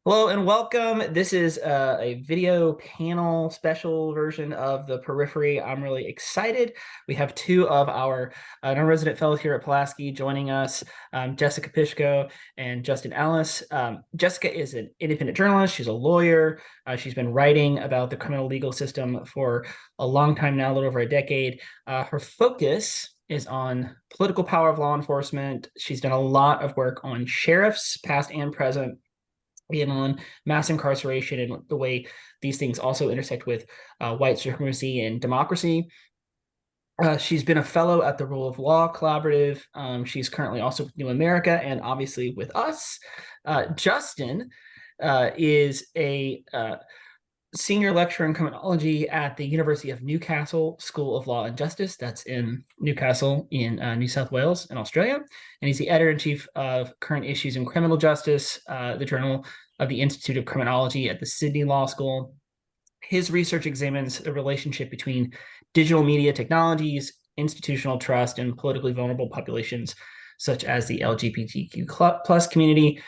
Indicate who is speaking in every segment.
Speaker 1: Hello and welcome. This is a video panel special version of the Periphery. I'm really excited. We have two of our non-resident fellows here at Pulaski joining us, Jessica Pishko and Justin Ellis. Jessica is an independent journalist. She's a lawyer. She's been writing about the criminal legal system for a long time now, a little over a decade. Her focus is on political power of law enforcement. She's done a lot of work on sheriffs, past and present, and on mass incarceration and the way these things also intersect with white supremacy and democracy. She's been a fellow at the Rule of Law Collaborative. She's currently also with New America and obviously with us. Justin is a senior lecturer in criminology at the University of Newcastle School of Law and Justice. That's in Newcastle in New South Wales in Australia. And he's the editor-in-chief of Current Issues in Criminal Justice, the Journal of the Institute of Criminology at the Sydney Law School. His research examines the relationship between digital media technologies, institutional trust, and politically vulnerable populations, such as the LGBTQ plus community.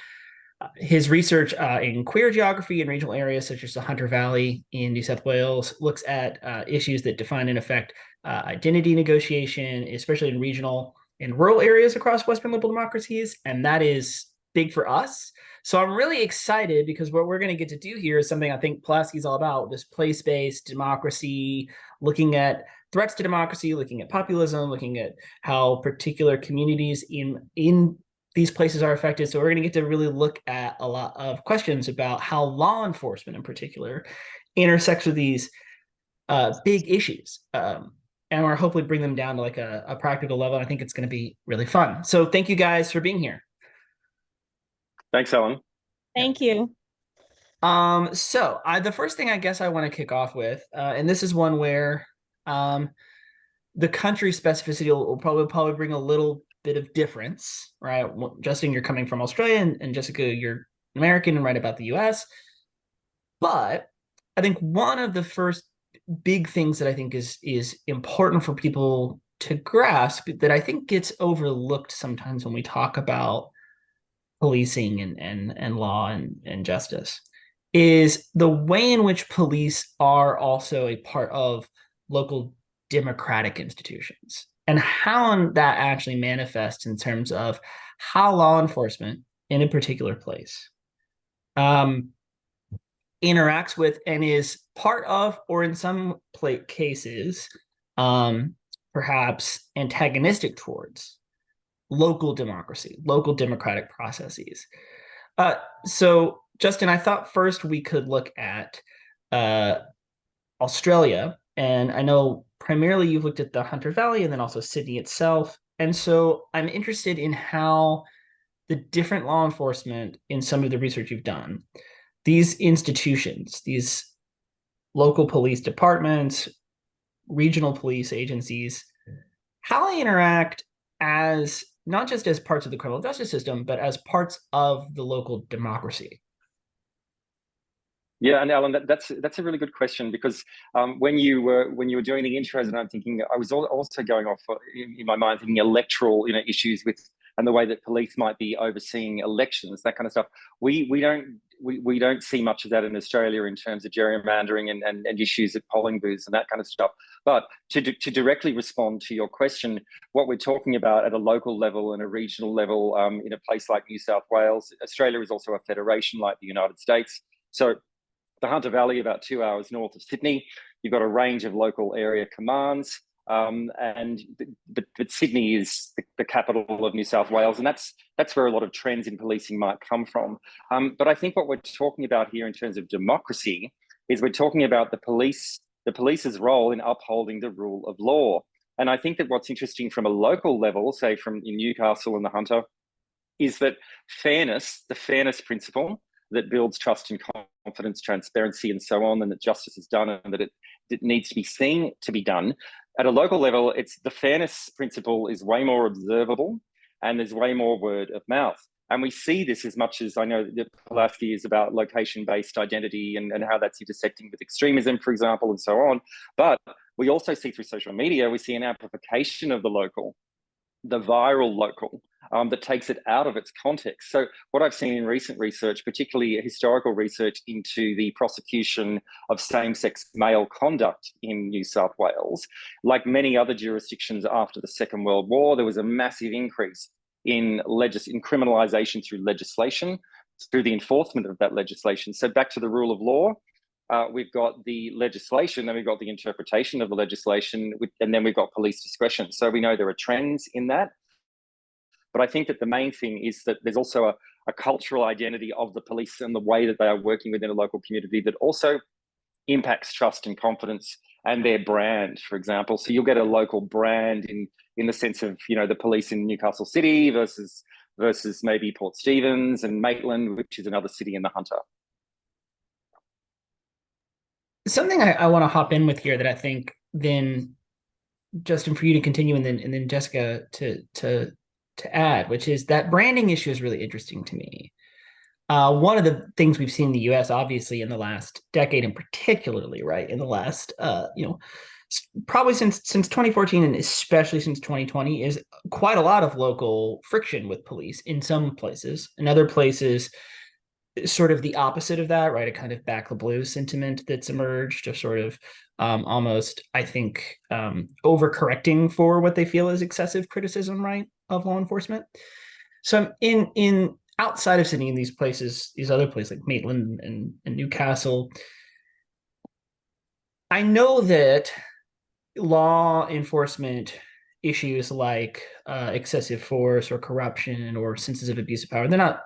Speaker 1: His research in queer geography in regional areas such as the Hunter Valley in New South Wales looks at issues that define and affect identity negotiation, especially in regional and rural areas across Western liberal democracies, and that is big for us. So I'm really excited because what we're going to get to do here is something I think Pulaski is all about, this place-based democracy, looking at threats to democracy, looking at populism, looking at how particular communities in these places are affected. So we're going to get to really look at a lot of questions about how law enforcement in particular intersects with these big issues. And we're hopefully bring them down to like a practical level. I think it's going to be really fun. So thank you guys for being here.
Speaker 2: Thanks, Ellen.
Speaker 3: Thank you.
Speaker 1: So the first thing I guess I want to kick off with, and this is one where the country specificity will probably bring a little bit of difference, right? Justin, you're coming from Australia, and Jessica, you're American and write about the US. But I think one of the first big things that I think is important for people to grasp that I think gets overlooked sometimes when we talk about policing and law and justice is the way in which police are also a part of local democratic institutions, and how that actually manifests in terms of how law enforcement in a particular place interacts with and is part of, or in some cases, perhaps antagonistic towards local democracy, local democratic processes. So, Justin, I thought first we could look at Australia, and I know primarily you've looked at the Hunter Valley and then also Sydney itself. And so I'm interested in how the different law enforcement in some of the research you've done, these institutions, these local police departments, regional police agencies, how they interact as not just as parts of the criminal justice system, but as parts of the local democracy.
Speaker 2: Yeah, and Alan, that's a really good question, because when you were doing the intros, and I'm thinking, I was also going off in my mind thinking electoral issues with, and the way that police might be overseeing elections, that kind of stuff. We don't see much of that in Australia in terms of gerrymandering and issues at polling booths and that kind of stuff. But to directly respond to your question, what we're talking about at a local level and a regional level in a place like New South Wales, Australia is also a federation like the United States. So the Hunter Valley, about 2 hours north of Sydney, you've got a range of local area commands, but Sydney is the capital of New South Wales, and that's where a lot of trends in policing might come from. But I think what we're talking about here in terms of democracy is we're talking about the police's role in upholding the rule of law. And I think that what's interesting from a local level, say from in Newcastle and the Hunter, is that the fairness principle that builds trust and confidence, transparency, and so on, and that justice is done, and that it needs to be seen to be done. At a local level, it's the fairness principle is way more observable, and there's way more word of mouth. And we see this as much as I know that Pulaski is about location-based identity and how that's intersecting with extremism, for example, and so on. But we also see through social media, we see an amplification of the local, the viral local, that takes it out of its context. So what I've seen in recent research, particularly historical research into the prosecution of same-sex male conduct in New South Wales, like many other jurisdictions after the Second World War, there was a massive increase in criminalisation through legislation, through the enforcement of that legislation. So back to the rule of law, we've got the legislation, then we've got the interpretation of the legislation, and then we've got police discretion. So we know there are trends in that. But I think that the main thing is that there's also a cultural identity of the police and the way that they are working within a local community that also impacts trust and confidence and their brand, for example. So you'll get a local brand in the sense of, you know, the police in Newcastle City versus maybe Port Stephens and Maitland, which is another city in the Hunter.
Speaker 1: Something I want to hop in with here that I think then, Justin, for you to continue, and then Jessica to add, which is that branding issue is really interesting to me. One of the things we've seen in the U.S., obviously, in the last decade, and particularly, right, in the last, probably since 2014 and especially since 2020, is quite a lot of local friction with police in some places. In other places, sort of the opposite of that, right? A kind of back the blue sentiment that's emerged, of sort of almost, I think, overcorrecting for what they feel is excessive criticism, right, of law enforcement. So in outside of Sydney, in these places, these other places like Maitland and Newcastle, I know that law enforcement issues like excessive force or corruption or senses of abuse of power, they're not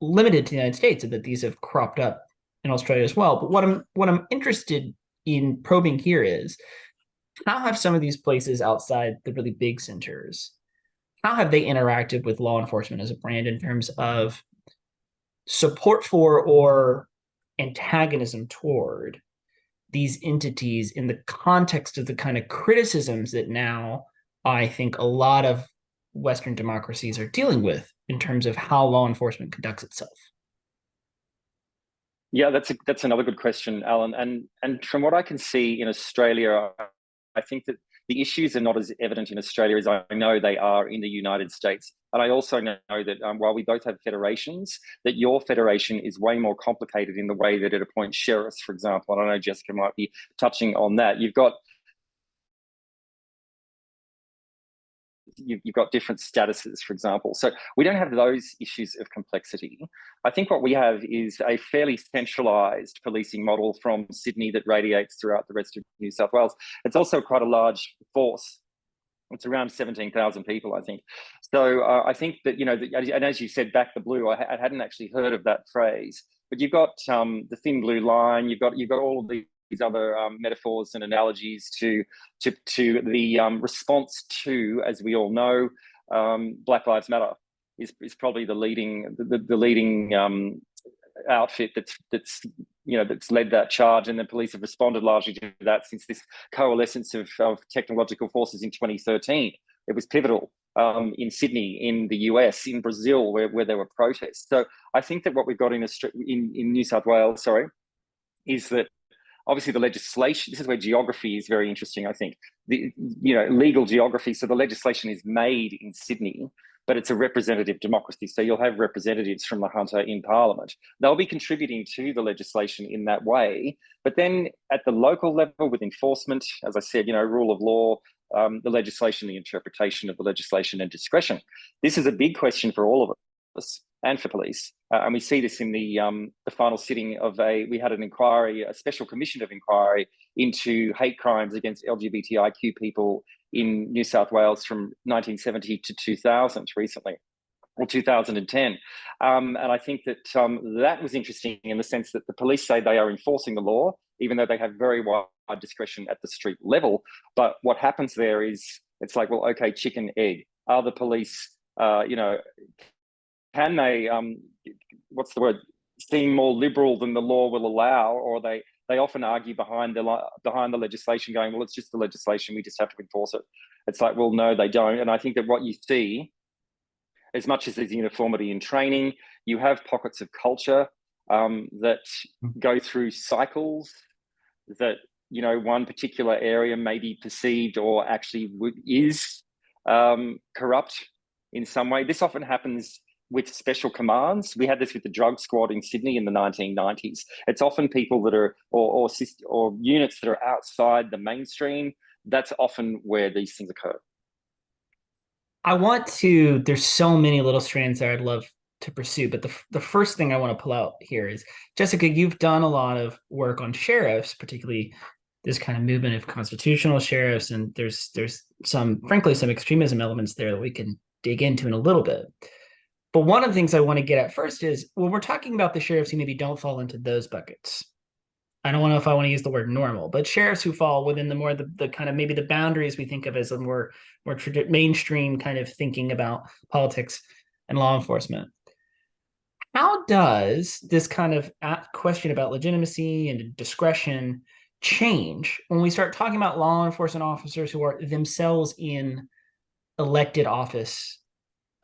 Speaker 1: limited to the United States, and that these have cropped up in Australia as well. But what I'm interested in probing here is, how have some of these places outside the really big centers, how have they interacted with law enforcement as a brand in terms of support for or antagonism toward these entities in the context of the kind of criticisms that now I think a lot of Western democracies are dealing with in terms of how law enforcement conducts itself?
Speaker 2: Yeah, that's another good question, Alan. And from what I can see in Australia, I think that the issues are not as evident in Australia as I know they are in the United States. And I also know that while we both have federations, that your federation is way more complicated in the way that it appoints sheriffs, for example. And I know Jessica might be touching on that. You've got different statuses, for example. So we don't have those issues of complexity. I think what we have is a fairly centralised policing model from Sydney that radiates throughout the rest of New South Wales. It's also quite a large force. It's around 17,000 people, I think. So I think that, you know, and as you said, back the blue, I hadn't actually heard of that phrase. But you've got the thin blue line. You've got all of these other metaphors and analogies to the response to, as we all know, Black Lives Matter is probably the leading outfit that's led that charge, and the police have responded largely to that since this coalescence of technological forces in 2013. It was pivotal in Sydney, in the US, in Brazil, where there were protests. So I think that what we've got in New South Wales, is that obviously the legislation, this is where geography is very interesting, I think. Legal geography, so the legislation is made in Sydney, but it's a representative democracy. So you'll have representatives from the Hunter in Parliament. They'll be contributing to the legislation in that way. But then at the local level with enforcement, as I said, rule of law, the legislation, the interpretation of the legislation and discretion. This is a big question for all of us and for police. And we see this in the final sitting we had an inquiry, a special commission of inquiry into hate crimes against LGBTIQ people in New South Wales from 1970 to 2000 recently, or 2010. And I think that that was interesting in the sense that the police say they are enforcing the law, even though they have very wide discretion at the street level. But what happens there is, it's like, well, okay, chicken, egg. Are the police, can they, seem more liberal than the law will allow, or they often argue behind the legislation going, well, it's just the legislation, we just have to enforce it. It's like, well, no, they don't. And I think that what you see, as much as there's uniformity in training, you have pockets of culture that go through cycles that, one particular area may be perceived or actually is corrupt in some way. This often happens with special commands. We had this with the drug squad in Sydney in the 1990s. It's often people that are, or units that are outside the mainstream. That's often where these things occur.
Speaker 1: There's so many little strands that I'd love to pursue, but the first thing I want to pull out here is, Jessica, you've done a lot of work on sheriffs, particularly this kind of movement of constitutional sheriffs, and there's some, frankly, some extremism elements there that we can dig into in a little bit. But one of the things I want to get at first is, when we're talking about the sheriffs who maybe don't fall into those buckets, I don't know if I want to use the word normal, but sheriffs who fall within the kind of maybe the boundaries we think of as a more mainstream kind of thinking about politics and law enforcement. How does this kind of question about legitimacy and discretion change when we start talking about law enforcement officers who are themselves in elected office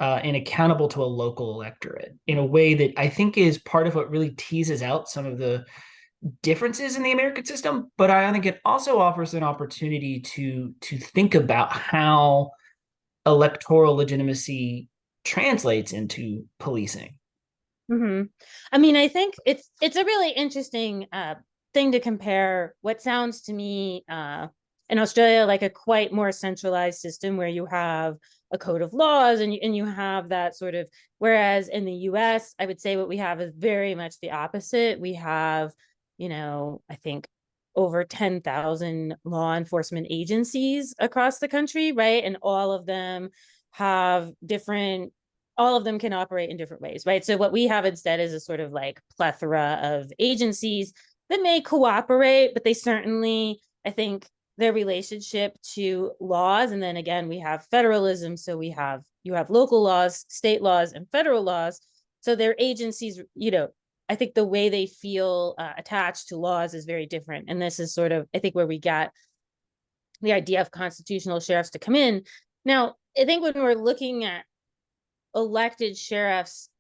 Speaker 1: and accountable to a local electorate in a way that I think is part of what really teases out some of the differences in the American system, but I think it also offers an opportunity to think about how electoral legitimacy translates into policing.
Speaker 3: Mm-hmm. I mean, I think it's a really interesting thing to compare what sounds to me in Australia like a quite more centralized system where you have a code of laws and you have that sort of, whereas in the US, I would say what we have is very much the opposite. We have, I think over 10,000 law enforcement agencies across the country, right? And all of them can operate in different ways, right? So what we have instead is a sort of like plethora of agencies that may cooperate, but they certainly, I think, their relationship to laws, and then again, we have federalism. So you have local laws, state laws, and federal laws. So their agencies, I think the way they feel attached to laws is very different. And this is sort of, I think, where we got the idea of constitutional sheriffs to come in. Now, I think when we're looking at elected sheriffs,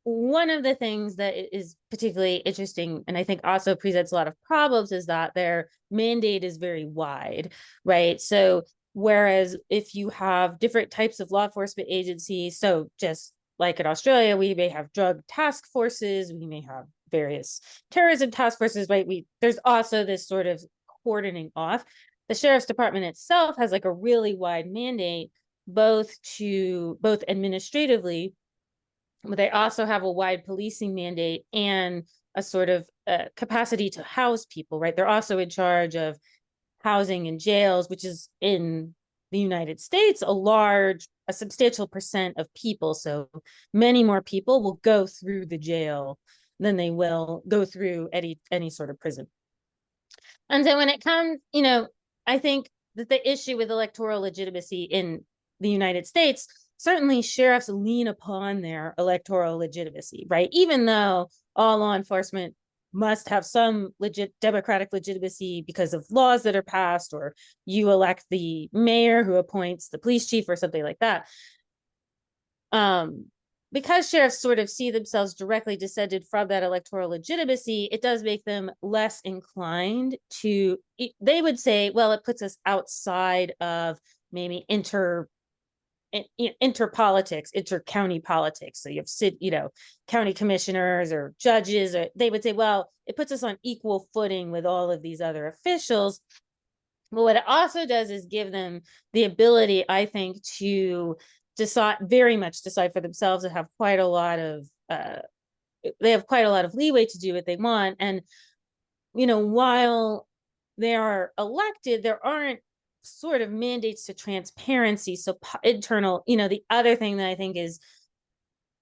Speaker 3: one of the things that is particularly interesting, and I think also presents a lot of problems, is that their mandate is very wide, right? So whereas if you have different types of law enforcement agencies, so just like in Australia, we may have drug task forces, we may have various terrorism task forces, right? There's also this sort of cordoning off. The sheriff's department itself has like a really wide mandate, both administratively, but they also have a wide policing mandate and a sort of capacity to house people, right? They're also in charge of housing in jails, which is in the United States a substantial percent of people. So many more people will go through the jail than they will go through any sort of prison. And so when it comes, I think that the issue with electoral legitimacy in the United States, certainly sheriffs lean upon their electoral legitimacy, right? Even though all law enforcement must have some democratic legitimacy because of laws that are passed, or you elect the mayor who appoints the police chief or something like that. Because sheriffs sort of see themselves directly descended from that electoral legitimacy, it does make them less inclined to, they would say, well, it puts us outside of maybe interpolitics, inter-county politics. So you have county commissioners or judges, or they would say, well, it puts us on equal footing with all of these other officials. But what it also does is give them the ability, I think, to very much decide for themselves, and have quite a lot of leeway to do what they want. And while they are elected, there aren't sort of mandates to transparency. So internal, the other thing that I think is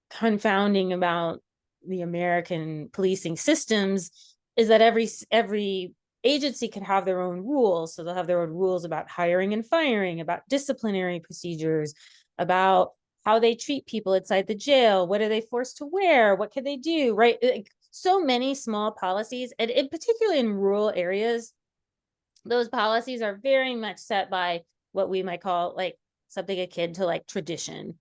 Speaker 3: confounding about the American policing systems is that every agency can have their own rules. So they'll have their own rules about hiring and firing, about disciplinary procedures, about how they treat people inside the jail. What are they forced to wear? What can they do? Right? So many small policies, and in particular in rural areas, those policies are very much set by what we might call like something akin to like tradition.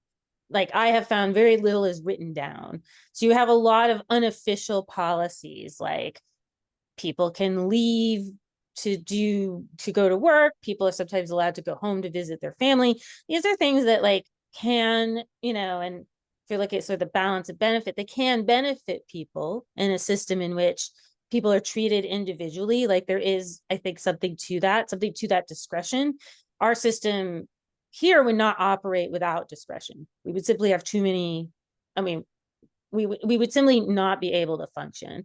Speaker 3: Like I have found very little is written down. So you have a lot of unofficial policies, like people can leave to go to work. People are sometimes allowed to go home to visit their family. These are things that like can, and if you look at sort of the balance of benefit, they can benefit people in a system in which people are treated individually. Like there is, I think, something to that discretion. Our system here would not operate without discretion. We would simply have too many, we would simply not be able to function.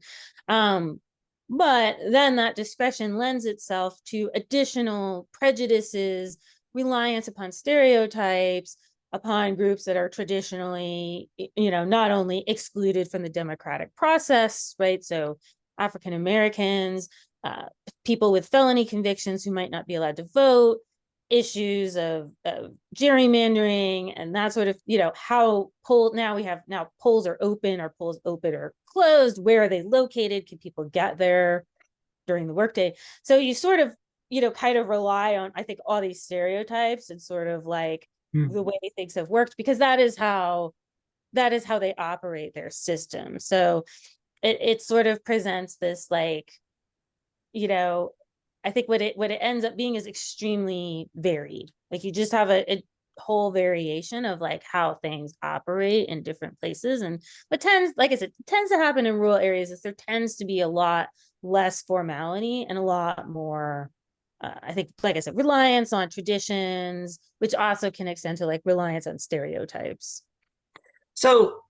Speaker 3: But then that discretion lends itself to additional prejudices, reliance upon stereotypes, upon groups that are traditionally, not only excluded from the democratic process, right? So African Americans, people with felony convictions who might not be allowed to vote, issues of gerrymandering and that sort of, how polls are open or closed, where are they located, can people get there during the workday? So you sort of, kind of rely on, I think, all these stereotypes and sort of like the way things have worked, because that is how they operate their system. So it sort of presents this, like, I think what it ends up being is extremely varied. Like you just have a whole variation of like how things operate in different places. And what tends, like I said, tends to happen in rural areas is there tends to be a lot less formality and a lot more, I think, like I said, reliance on traditions, which also can extend to like reliance on stereotypes.
Speaker 1: So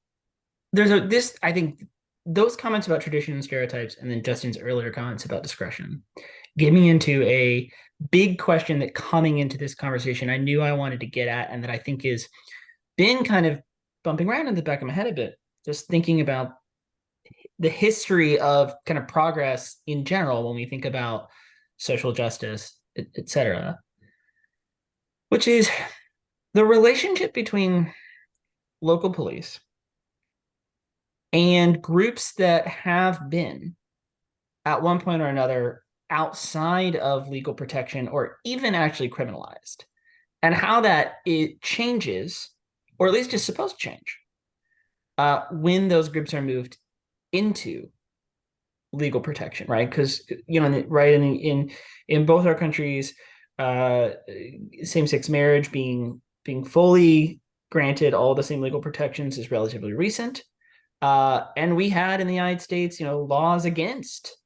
Speaker 1: I think those comments about tradition and stereotypes, and then Justin's earlier comments about discretion, get me into a big question that coming into this conversation, I knew I wanted to get at, and that I think is been kind of bumping around in the back of my head a bit, just thinking about the history of kind of progress in general when we think about social justice, et cetera, which is the relationship between local police and groups that have been at one point or another outside of legal protection or even actually criminalized, and how that it changes, or at least is supposed to change, when those groups are moved into legal protection, right? Because right in both our countries, same-sex marriage being fully granted all the same legal protections is relatively recent, and we had in the United States, laws against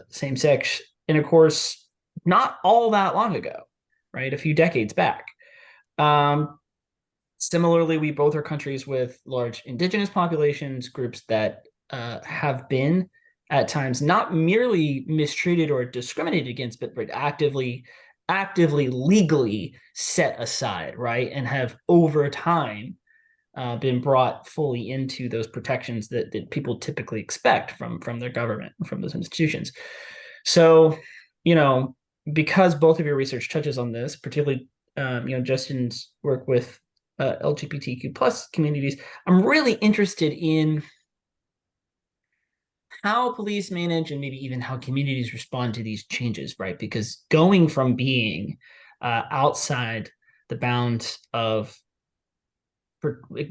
Speaker 1: same-sex intercourse not all that long ago, right? A few decades back. Similarly, we both are countries with large indigenous populations, groups that have been at times not merely mistreated or discriminated against, but actively legally set aside, right? And have over time been brought fully into those protections that people typically expect from their government, from those institutions. So, because both of your research touches on this, particularly, Justin's work with LGBTQ plus communities, I'm really interested in how police manage and maybe even how communities respond to these changes, right? Because going from being outside the bounds of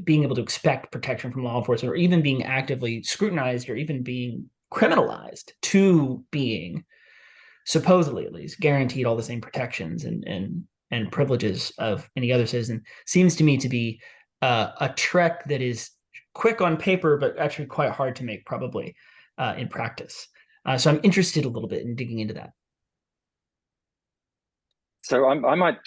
Speaker 1: being able to expect protection from law enforcement, or even being actively scrutinized, or even being criminalized, to being supposedly at least guaranteed all the same protections and privileges of any other citizen, seems to me to be a trek that is quick on paper, but actually quite hard to make probably in practice. So I'm interested a little bit in digging into that.
Speaker 2: So I might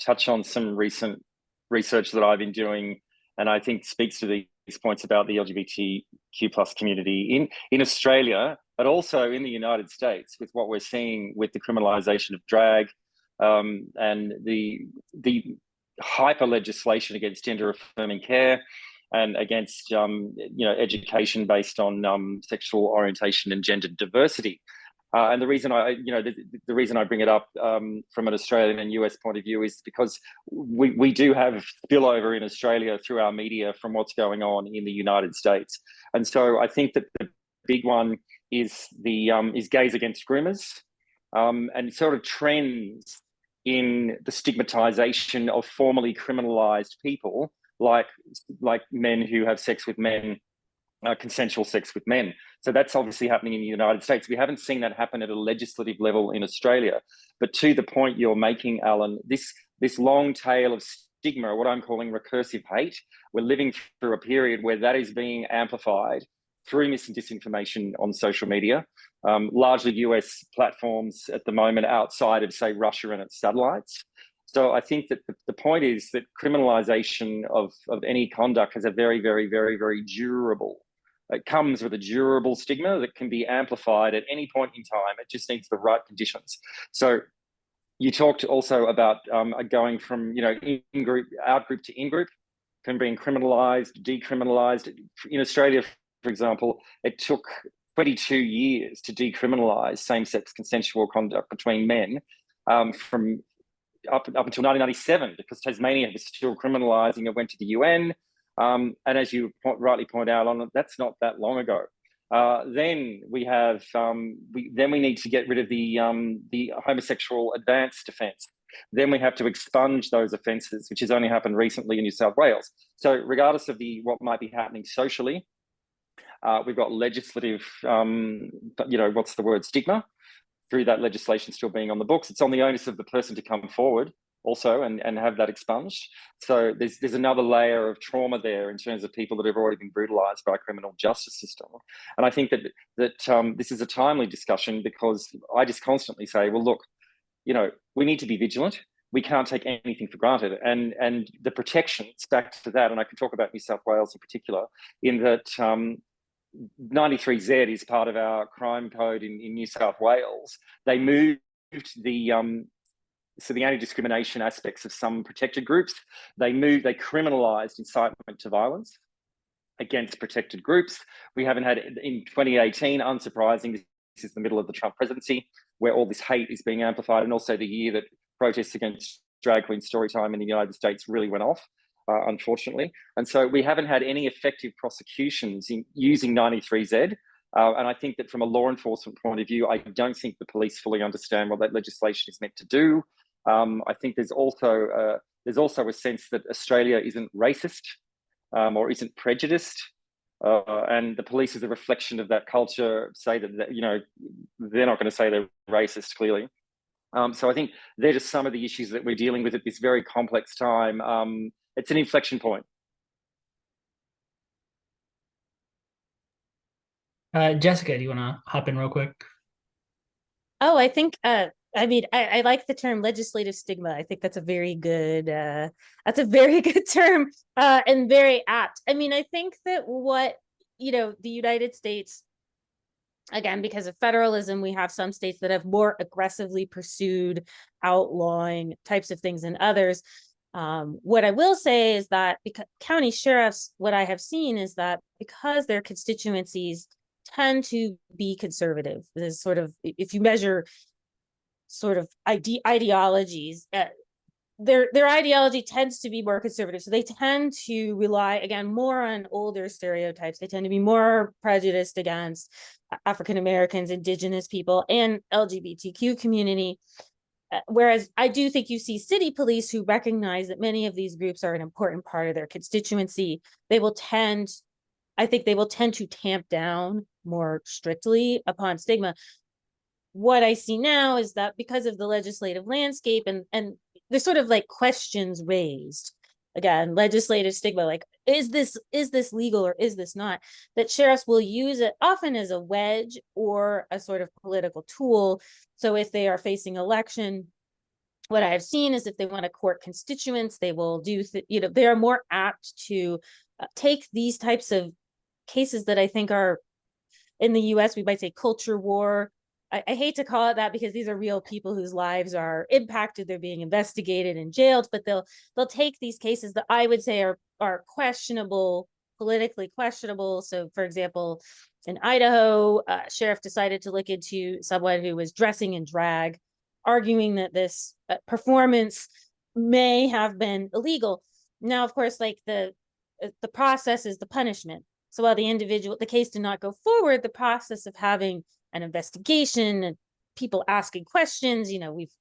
Speaker 2: touch on some recent research that I've been doing, and I think speaks to these points about the LGBTQ plus community in Australia, but also in the United States, with what we're seeing with the criminalization of drag, and the hyper legislation against gender affirming care, and against education based on sexual orientation and gender diversity. And the reason the reason I bring it up from an Australian and US point of view is because we do have spillover in Australia through our media from what's going on in the United States. And so I think that the big one is is gays against groomers, and sort of trends in the stigmatization of formerly criminalized people, like men who have sex with men, consensual sex with men. So that's obviously happening in the United States. We haven't seen that happen at a legislative level in Australia. But to the point you're making, Alan, this long tail of stigma, or what I'm calling recursive hate. We're living through a period where that is being amplified through mis and disinformation on social media, largely US platforms at the moment outside of, say, Russia and its satellites. So I think that the point is that criminalisation of any conduct has a very, very, very, very durable, it comes with a durable stigma that can be amplified at any point in time. It just needs the right conditions. So you talked also about going from, in-group, out-group to in-group, from being criminalised, decriminalised. In Australia, for example, it took 22 years to decriminalise same-sex consensual conduct between men, from up until 1997, because Tasmania was still criminalising. It went to the UN, and as you rightly point out, that's not that long ago. Then we have we need to get rid of the homosexual advanced offence. Then we have to expunge those offences, which has only happened recently in New South Wales. So regardless of what might be happening socially, we've got legislative, what's the word, stigma through that legislation still being on the books. It's on the onus of the person to come forward also and have that expunged. So there's another layer of trauma there in terms of people that have already been brutalised by a criminal justice system. And I think that this is a timely discussion, because I just constantly say, well, look, we need to be vigilant. We can't take anything for granted. And the protections, back to that, and I can talk about New South Wales in particular, in that 93Z is part of our crime code in New South Wales. They moved the anti-discrimination aspects of some protected groups. They criminalised incitement to violence against protected groups. We haven't had, in 2018, unsurprising, this is the middle of the Trump presidency, where all this hate is being amplified, and also the year that protests against drag queen story time in the United States really went off, unfortunately. And so we haven't had any effective prosecutions in using 93Z. And I think that from a law enforcement point of view, I don't think the police fully understand what that legislation is meant to do. I think there's also a sense that Australia isn't racist or isn't prejudiced. And the police is a reflection of that culture, say that they're not going to say they're racist, clearly. So I think they're just some of the issues that we're dealing with at this very complex time. It's an inflection point.
Speaker 1: Jessica, do you want to hop in real quick?
Speaker 3: Oh, I think I like the term legislative stigma. I think that's a very good term, and very apt. I mean, I think that the United States, again, because of federalism, we have some states that have more aggressively pursued outlawing types of things than others. What I will say is that because county sheriffs, what I have seen is that because their constituencies tend to be conservative, there's sort of, if you measure sort of ideologies, their ideology tends to be more conservative. So they tend to rely, again, more on older stereotypes. They tend to be more prejudiced against African Americans, Indigenous people, and LGBTQ community. Whereas I do think you see city police who recognize that many of these groups are an important part of their constituency. I think they will tend to tamp down more strictly upon stigma. What I see now is that because of the legislative landscape and there's sort of like questions raised, again, legislative stigma, like, is this legal or is this not? That sheriffs will use it often as a wedge or a sort of political tool. So if they are facing election, what I have seen is if they want to court constituents, they will do, they are more apt to take these types of cases that I think are, in the US, we might say culture war. I hate to call it that because these are real people whose lives are impacted. They're being investigated and jailed, but they'll take these cases that I would say are questionable, politically questionable. So, for example, in Idaho, sheriff decided to look into someone who was dressing in drag, arguing that this performance may have been illegal. Now, of course, like the process is the punishment. So while the case did not go forward, the process of having an investigation and people asking questions, we've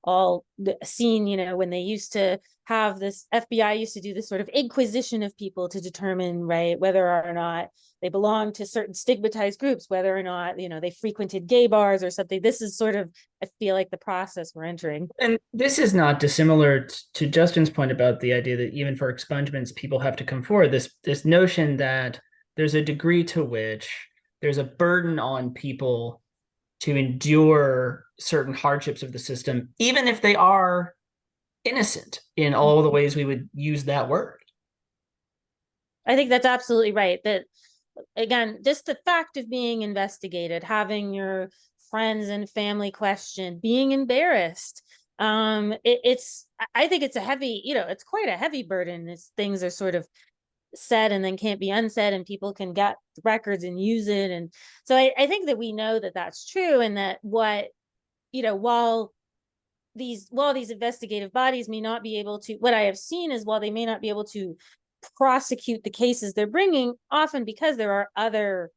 Speaker 3: all seen, you know, when they used to have this, FBI used to do this sort of inquisition of people to determine, right, whether or not they belong to certain stigmatized groups, whether or not, you know, they frequented gay bars or something. This is sort of, I feel like, the process we're entering.
Speaker 1: And this is not dissimilar to Justin's point about the idea that even for expungements, people have to come forward. This notion that there's a degree to which there's a burden on people to endure certain hardships of the system, even if they are innocent in all the ways we would use that word.
Speaker 3: I think that's absolutely right. That, again, just the fact of being investigated, having your friends and family questioned, being embarrassed, it's, I think it's a heavy, you know, it's quite a heavy burden. It's, things are sort of said and then can't be unsaid, and people can get records and use it. And so I think that we know that that's true, and that what, you know, while these investigative bodies may not be able to, what I have seen is, while they may not be able to prosecute the cases they're bringing, often because there are other,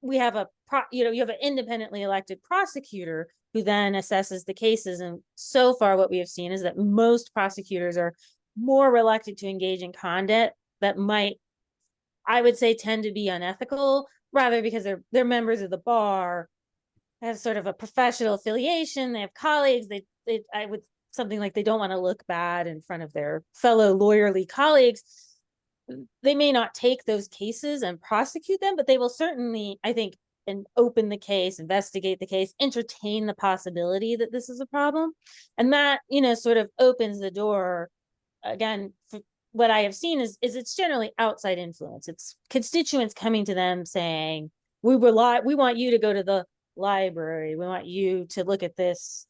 Speaker 3: we have a you know, you have an independently elected prosecutor who then assesses the cases. And so far what we have seen is that most prosecutors are more reluctant to engage in conduct that might, I would say, tend to be unethical, rather because they're members of the bar, have sort of a professional affiliation, they have colleagues, I would, something like, they don't want to look bad in front of their fellow lawyerly colleagues. They may not take those cases and prosecute them, but they will certainly, I think, and open the case, investigate the case, entertain the possibility that this is a problem. And that, you know, sort of opens the door. Again, for what I have seen is it's generally outside influence. It's constituents coming to them saying, we want you to go to the library, we want you to look at this,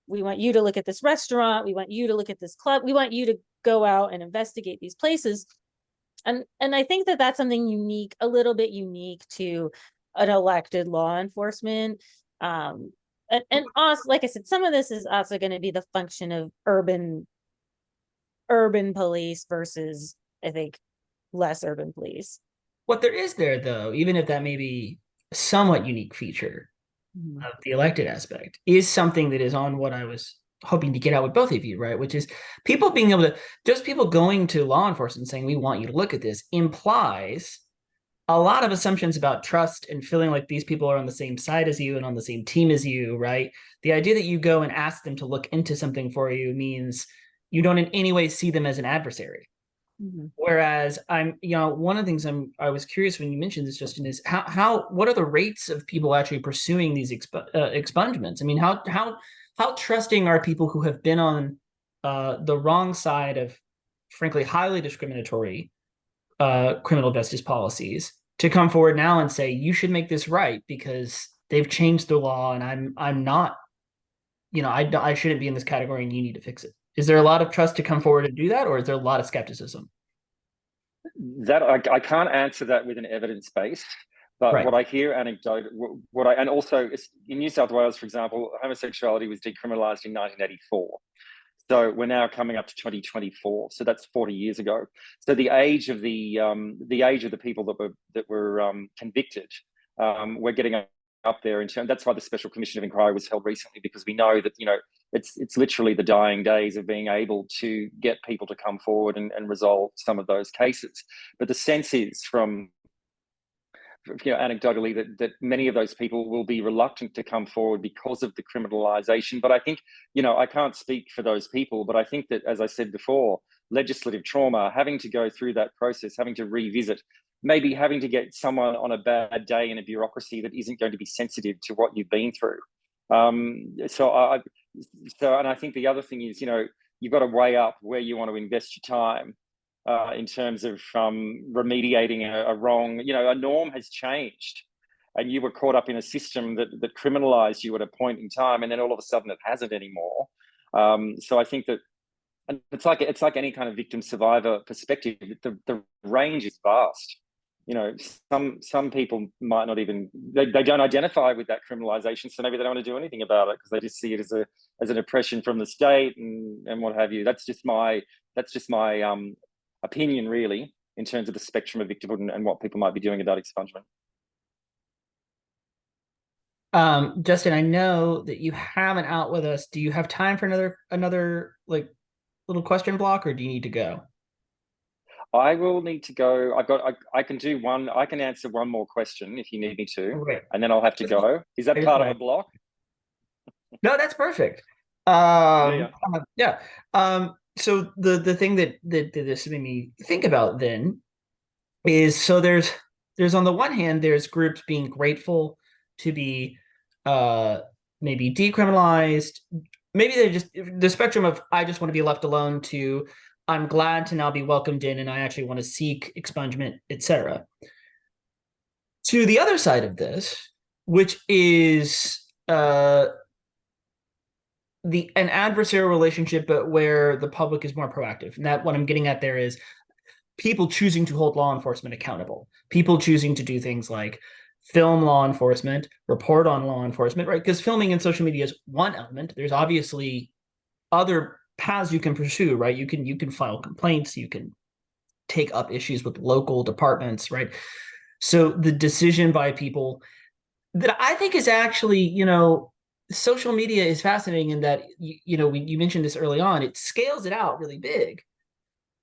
Speaker 3: we want you to look at this restaurant, we want you to look at this club, we want you to go out and investigate these places. And I think that that's something unique, a little bit unique to an elected law enforcement. And also, like I said, some of this is also going to be the function of urban police versus, I think, less urban police.
Speaker 1: What there is there, though, even if that may be a somewhat unique feature of the elected aspect, is something that is on what I was hoping to get out with both of you, right? Which is people being able to, just people going to law enforcement and saying, we want you to look at this, implies a lot of assumptions about trust and feeling like these people are on the same side as you and on the same team as you, right? The idea that you go and ask them to look into something for you means you don't in any way see them as an adversary. Mm-hmm. Whereas one of the things I was curious when you mentioned this, Justin, is what are the rates of people actually pursuing these expungements? I mean, how trusting are people who have been on the wrong side of, frankly, highly discriminatory criminal justice policies to come forward now and say, you should make this right because they've changed the law and I'm not, I shouldn't be in this category and you need to fix it. Is there a lot of trust to come forward and do that, or is there a lot of skepticism?
Speaker 2: That I can't answer that with an evidence base, but right. What I hear anecdotal, and also in New South Wales, for example, homosexuality was decriminalised in 1984. So we're now coming up to 2024. So that's 40 years ago. So the age of the people that were convicted, we're getting up there in terms. That's why the Special Commission of Inquiry was held recently, because we know that it's literally the dying days of being able to get people to come forward and resolve some of those cases. But the sense is from anecdotally that many of those people will be reluctant to come forward because of the criminalisation. But I think, I can't speak for those people, but I think that, as I said before, legislative trauma, having to go through that process, having to revisit, maybe having to get someone on a bad day in a bureaucracy that isn't going to be sensitive to what you've been through. And I think the other thing is, you've got to weigh up where you want to invest your time. In terms of remediating a wrong, a norm has changed and you were caught up in a system that criminalized you at a point in time, and then all of a sudden it hasn't anymore. So I think that it's like any kind of victim survivor perspective. The range is vast. Some people might not even, they don't identify with that criminalization, so maybe they don't want to do anything about it because they just see it as an oppression from the state and what have you. That's just my opinion, really, in terms of the spectrum of victimhood and what people might be doing about expungement.
Speaker 1: Justin, I know that you have an out with us. Do you have time for another like little question block, or do you need to go?
Speaker 2: I will need to go. I can do one. I can answer one more question if you need me to,
Speaker 1: Great.
Speaker 2: and then I'll have to go. Is that part of a block?
Speaker 1: No, that's perfect.
Speaker 2: Yeah.
Speaker 1: Yeah. So the thing that this made me think about then is, so there's on the one hand, there's groups being grateful to be uh maybe decriminalized. Maybe they're just the spectrum of I just want to be left alone to I'm glad to now be welcomed in and I actually want to seek expungement, etc. To the other side of this, which is an adversarial relationship, but where the public is more proactive. And that what I'm getting at there is people choosing to hold law enforcement accountable, people choosing to do things like film law enforcement, report on law enforcement, right? Because filming and social media is one element. There's obviously other paths you can pursue, right? You can file complaints, you can take up issues with local departments, right? So the decision by people that I think is actually, social media is fascinating in that, you mentioned this early on, it scales it out really big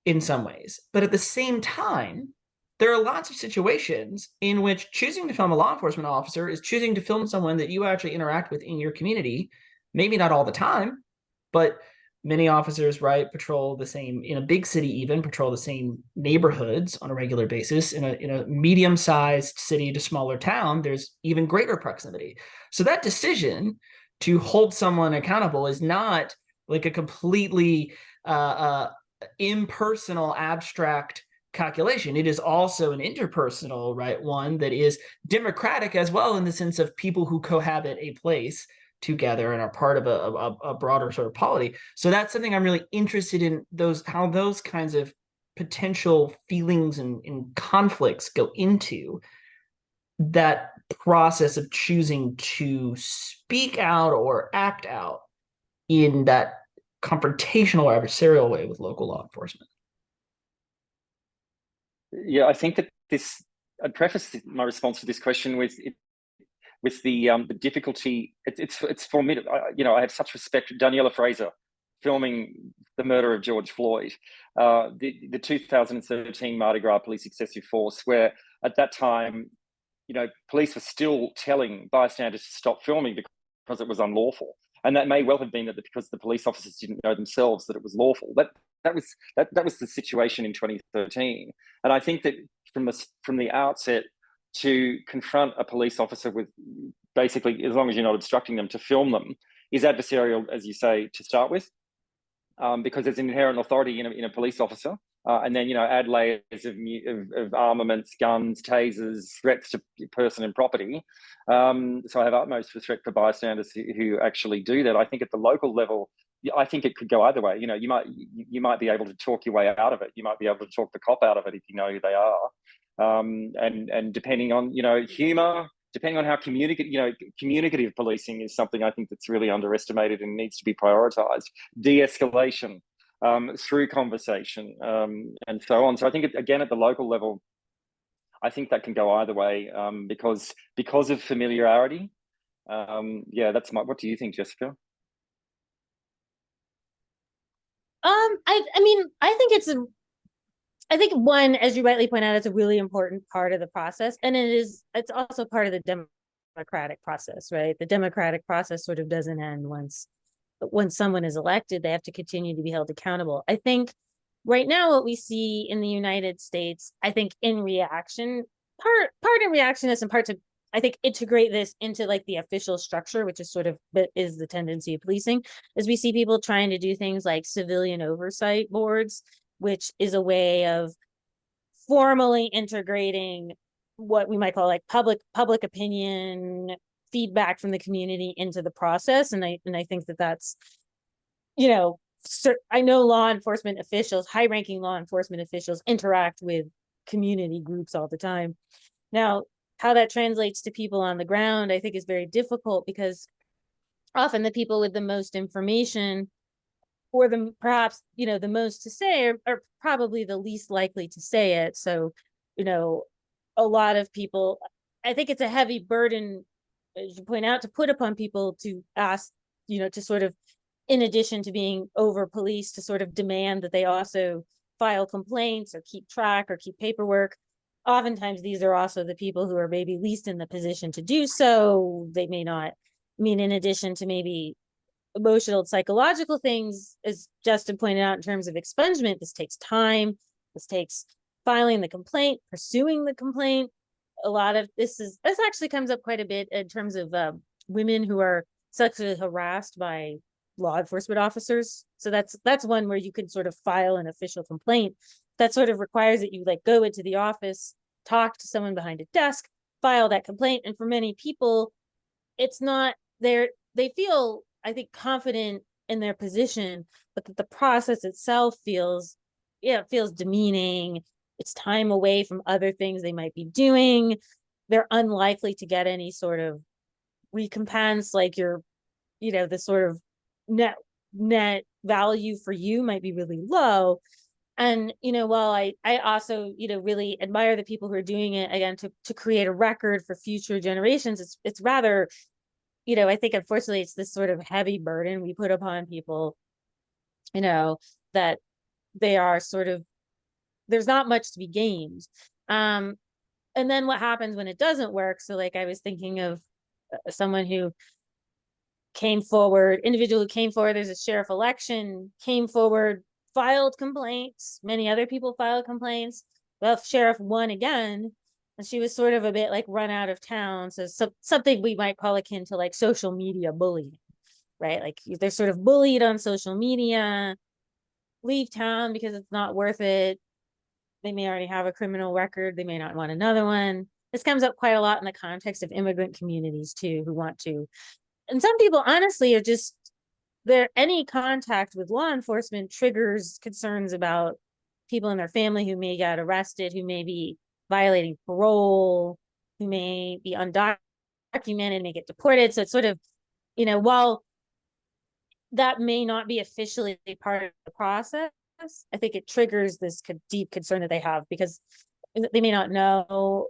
Speaker 1: in some ways. But at the same time, there are lots of situations in which choosing to film a law enforcement officer is choosing to film someone that you actually interact with in your community. Maybe not all the time, but many officers, right, patrol the same, in a big city, even patrol the same neighborhoods on a regular basis. In a medium-sized city to smaller town, there's even greater proximity. So that decision to hold someone accountable is not like a completely impersonal, abstract calculation. It is also an interpersonal, right, one that is democratic as well, in the sense of people who cohabit a place together and are part of a broader sort of polity. So that's something I'm really interested in, how those kinds of potential feelings and conflicts go into that process of choosing to speak out or act out in that confrontational or adversarial way with local law enforcement.
Speaker 2: Yeah, I think that I'd preface my response to this question with the difficulty. It's formidable. I have such respect for Daniela Fraser filming the murder of George Floyd, the 2013 Mardi Gras police excessive force, where at that time, police were still telling bystanders to stop filming because it was unlawful. And that may well have been that because the police officers didn't know themselves that it was lawful. That was the situation in 2013. And I think that from the outset, to confront a police officer with basically, as long as you're not obstructing them, to film them is adversarial, as you say, to start with, because there's inherent authority in a police officer. And then, add layers of armaments, guns, tasers, threats to person and property. So I have utmost respect for bystanders who actually do that. I think at the local level, I think it could go either way. You might be able to talk your way out of it. You might be able to talk the cop out of it if you know who they are. And depending on, humor, depending on how communicative policing is something I think that's really underestimated and needs to be prioritized. De-escalation through conversation and so on. So I think, again, at the local level, I think that can go either way because of familiarity. What do you think, Jessica?
Speaker 3: I think one, as you rightly point out, it's a really important part of the process. And it's also part of the democratic process, right? The democratic process sort of doesn't end once someone is elected. They have to continue to be held accountable. I think right now what we see in the United States, I think in reaction, part in reactionist and part to, I think, integrate this into like the official structure, which is sort of is the tendency of policing, is we see people trying to do things like civilian oversight boards, which is a way of formally integrating what we might call like public opinion feedback from the community into the process. And I think that's, I know law enforcement officials, high-ranking law enforcement officials interact with community groups all the time. Now, how that translates to people on the ground, I think, is very difficult, because often the people with the most information or perhaps the most to say are probably the least likely to say it. So, a lot of people, I think it's a heavy burden as you point out, to put upon people to ask, to sort of, in addition to being over policed, to sort of demand that they also file complaints or keep track or keep paperwork. Oftentimes, these are also the people who are maybe least in the position to do so. They may not, in addition to maybe emotional and psychological things, as Justin pointed out, in terms of expungement, this takes time. This takes filing the complaint, pursuing the complaint. A lot of this actually comes up quite a bit in terms of women who are sexually harassed by law enforcement officers. So that's one where you can sort of file an official complaint. That sort of requires that you like go into the office, talk to someone behind a desk, file that complaint. And for many people, it's not they feel, I think, confident in their position, but that the process itself feels demeaning. It's time away from other things they might be doing. They're unlikely to get any sort of recompense, like the sort of net value for you might be really low. And while I also really admire the people who are doing it, again, to create a record for future generations, it's rather, I think unfortunately it's this sort of heavy burden we put upon people, that they are sort of, there's not much to be gained. And then what happens when it doesn't work? So like I was thinking of someone who individual who came forward, there's a sheriff election, came forward, filed complaints. Many other people filed complaints. Well, sheriff won again, and she was sort of a bit like run out of town. So something we might call akin to like social media bullying, right? Like they're sort of bullied on social media, leave town because it's not worth it. They may already have a criminal record. They may not want another one. This comes up quite a lot in the context of immigrant communities too, who want to, and some people honestly are just, any contact with law enforcement triggers concerns about people in their family who may get arrested, who may be violating parole, who may be undocumented, may get deported. So it's sort of, while that may not be officially part of the process, I think it triggers this deep concern that they have, because they may not know,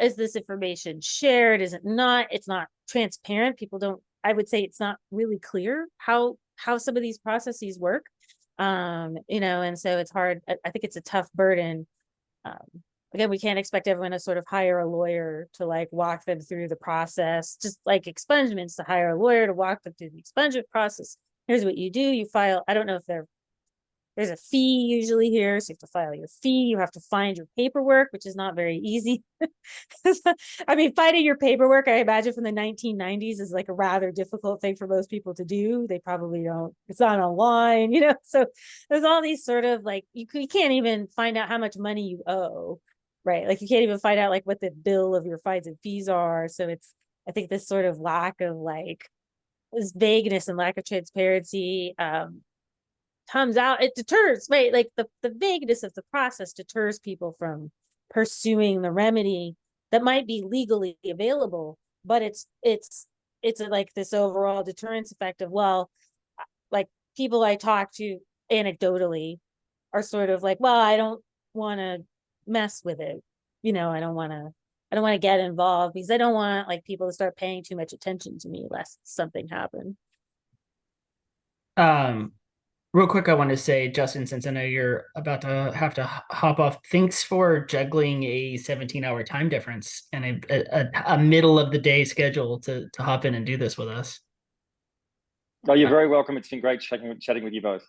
Speaker 3: is this information shared? Is it not? It's not transparent. People don't, I would say it's not really clear how some of these processes work. And so it's hard. I think it's a tough burden. Again, we can't expect everyone to sort of hire a lawyer to like walk them through the process, just like expungements, to hire a lawyer to walk them through the expungement process. Here's what you do. You file, I don't know if there's a fee usually here. So you have to file your fee. You have to find your paperwork, which is not very easy. Finding your paperwork, I imagine from the 1990s, is like a rather difficult thing for most people to do. They probably don't, it's not online, so there's all these sort of like, you can't even find out how much money you owe, right? Like you can't even find out like what the bill of your fines and fees are. So I think this sort of lack of like this vagueness and lack of transparency, comes out, it deters, right? Like the vagueness of the process deters people from pursuing the remedy that might be legally available, but it's like this overall deterrence effect of, well, like people I talk to anecdotally are sort of like, well, I don't want to mess with it, I don't want to get involved because I don't want like people to start paying too much attention to me lest something happen.
Speaker 1: Real quick, I want to say, Justin, since I know you're about to have to hop off, thanks for juggling a 17-hour time difference and a middle of the day schedule to hop in and do this with us.
Speaker 2: Oh, you're very welcome. It's been great chatting with you both.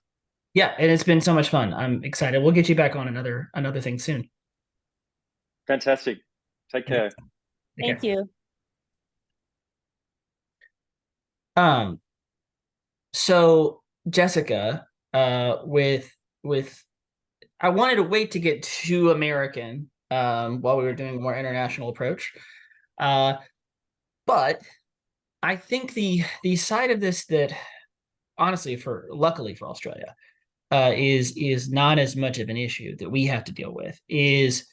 Speaker 1: Yeah, and it's been so much fun. I'm excited. We'll get you back on another thing soon.
Speaker 2: Fantastic. Take care.
Speaker 3: Thank you.
Speaker 1: So Jessica, with I wanted to wait to get too American while we were doing a more international approach. But I think the side of this that honestly, luckily for Australia, is not as much of an issue that we have to deal with is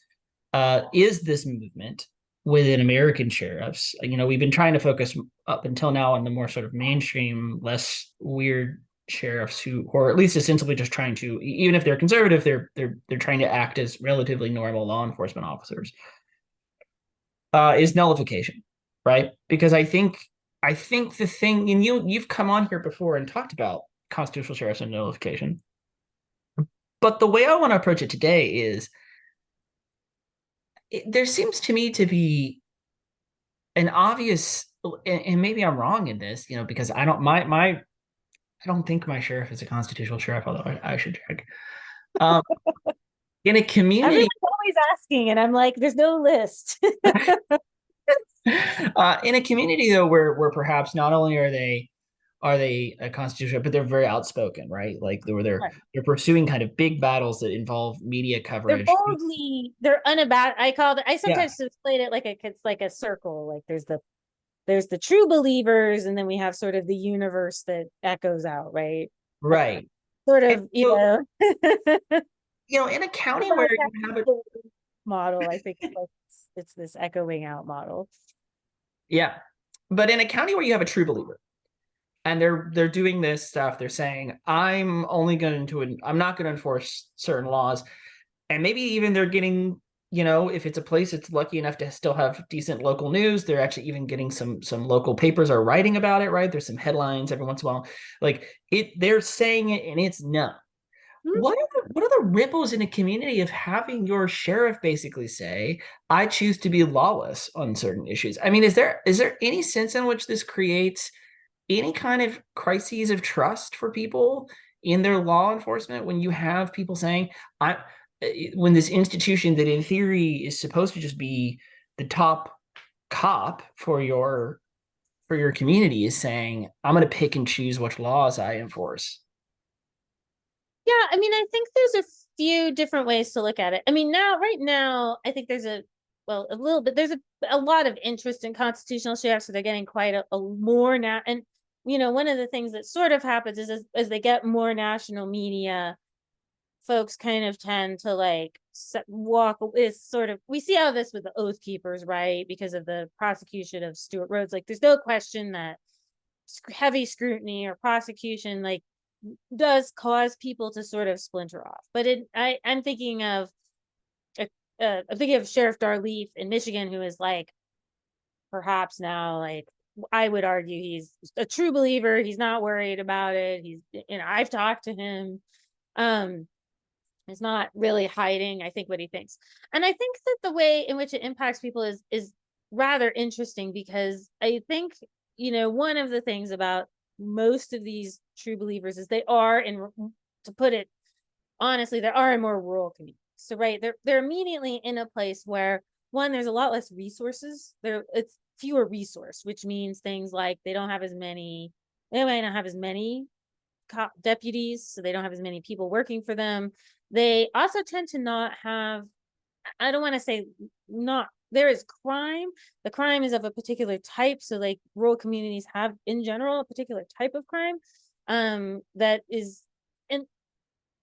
Speaker 1: this movement within American sheriffs. We've been trying to focus up until now on the more sort of mainstream, less weird sheriffs who, or at least ostensibly just trying to, even if they're conservative, they're trying to act as relatively normal law enforcement officers. Is nullification. right? Because I think the thing, and you've come on here before and talked about constitutional sheriffs and nullification, but the way I want to approach it today is there seems to me to be an obvious, and maybe I'm wrong in this, because I don't think my sheriff is a constitutional sheriff, although I should check. Um, in a community,
Speaker 3: Everyone's always asking, and I'm like, there's no list.
Speaker 1: in a community though, where perhaps not only are they a constitutional, but they're very outspoken, right? Like
Speaker 3: Right.
Speaker 1: they're pursuing kind of big battles that involve media
Speaker 3: They're
Speaker 1: coverage.
Speaker 3: boldly, they're unabashed. I
Speaker 1: Yeah,
Speaker 3: sometimes explain it like it's like a circle. Like there's the true believers, and then we have sort of the universe that echoes out, right?
Speaker 1: right.
Speaker 3: Sort
Speaker 1: And
Speaker 3: of,
Speaker 1: so, in a county where you have a
Speaker 3: model, I think like it's this echoing out model.
Speaker 1: yeah, but in a county where you have a true believer, and they're doing this stuff, they're saying, I'm not going to enforce certain laws, and maybe even they're getting, if it's a place that's lucky enough to still have decent local news, they're actually even getting some local papers are writing about it, right? There's some headlines every once in a while, like they're saying it, and it's no. What are the ripples in a community of having your sheriff basically say, I choose to be lawless on certain issues? I mean, is there any sense in which this creates any kind of crises of trust for people in their law enforcement when you have people saying, I when this institution that in theory is supposed to just be the top cop for your community is saying, I'm going to pick and choose which laws I enforce?
Speaker 3: Yeah, I mean, I think there's a few different ways to look at it. I mean, right now, I think there's a little bit, there's a lot of interest in constitutional sheriffs, so they're getting quite a more now. And, one of the things that sort of happens is as they get more national media, folks kind of tend to like walk is sort of, we see how this with the Oath Keepers, right? Because of the prosecution of Stuart Rhodes. Like, there's no question that heavy scrutiny or prosecution, like, does cause people to sort of splinter off. But I'm thinking of Sheriff Darleaf in Michigan, who is like perhaps now, like, I would argue he's a true believer. He's not worried about it. I've talked to him. He's not really hiding, I think, what he thinks. And I think that the way in which it impacts people is rather interesting, because I think, one of the things about most of these true believers is they are to put it honestly, they are in more rural communities. So right, they're immediately in a place where, one, there's a lot less resources. It's fewer resource, which means things like they might not have as many cop deputies, so they don't have as many people working for them. They also tend to not have, I don't want to say not, there is crime. The crime is of a particular type. So like rural communities have in general a particular type of crime that is, and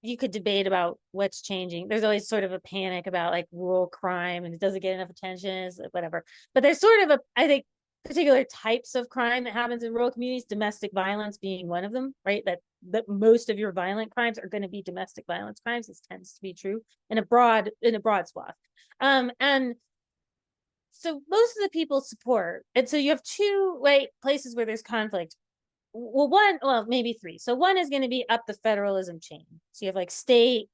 Speaker 3: you could debate about what's changing. There's always sort of a panic about like rural crime and it doesn't get enough attention, whatever. But there's sort of I think particular types of crime that happens in rural communities, domestic violence being one of them, right? That most of your violent crimes are going to be domestic violence crimes. This tends to be true in a broad swath. And so most of the people support. And so you have two places where there's conflict. Well, maybe three. So one is going to be up the federalism chain. So you have like state,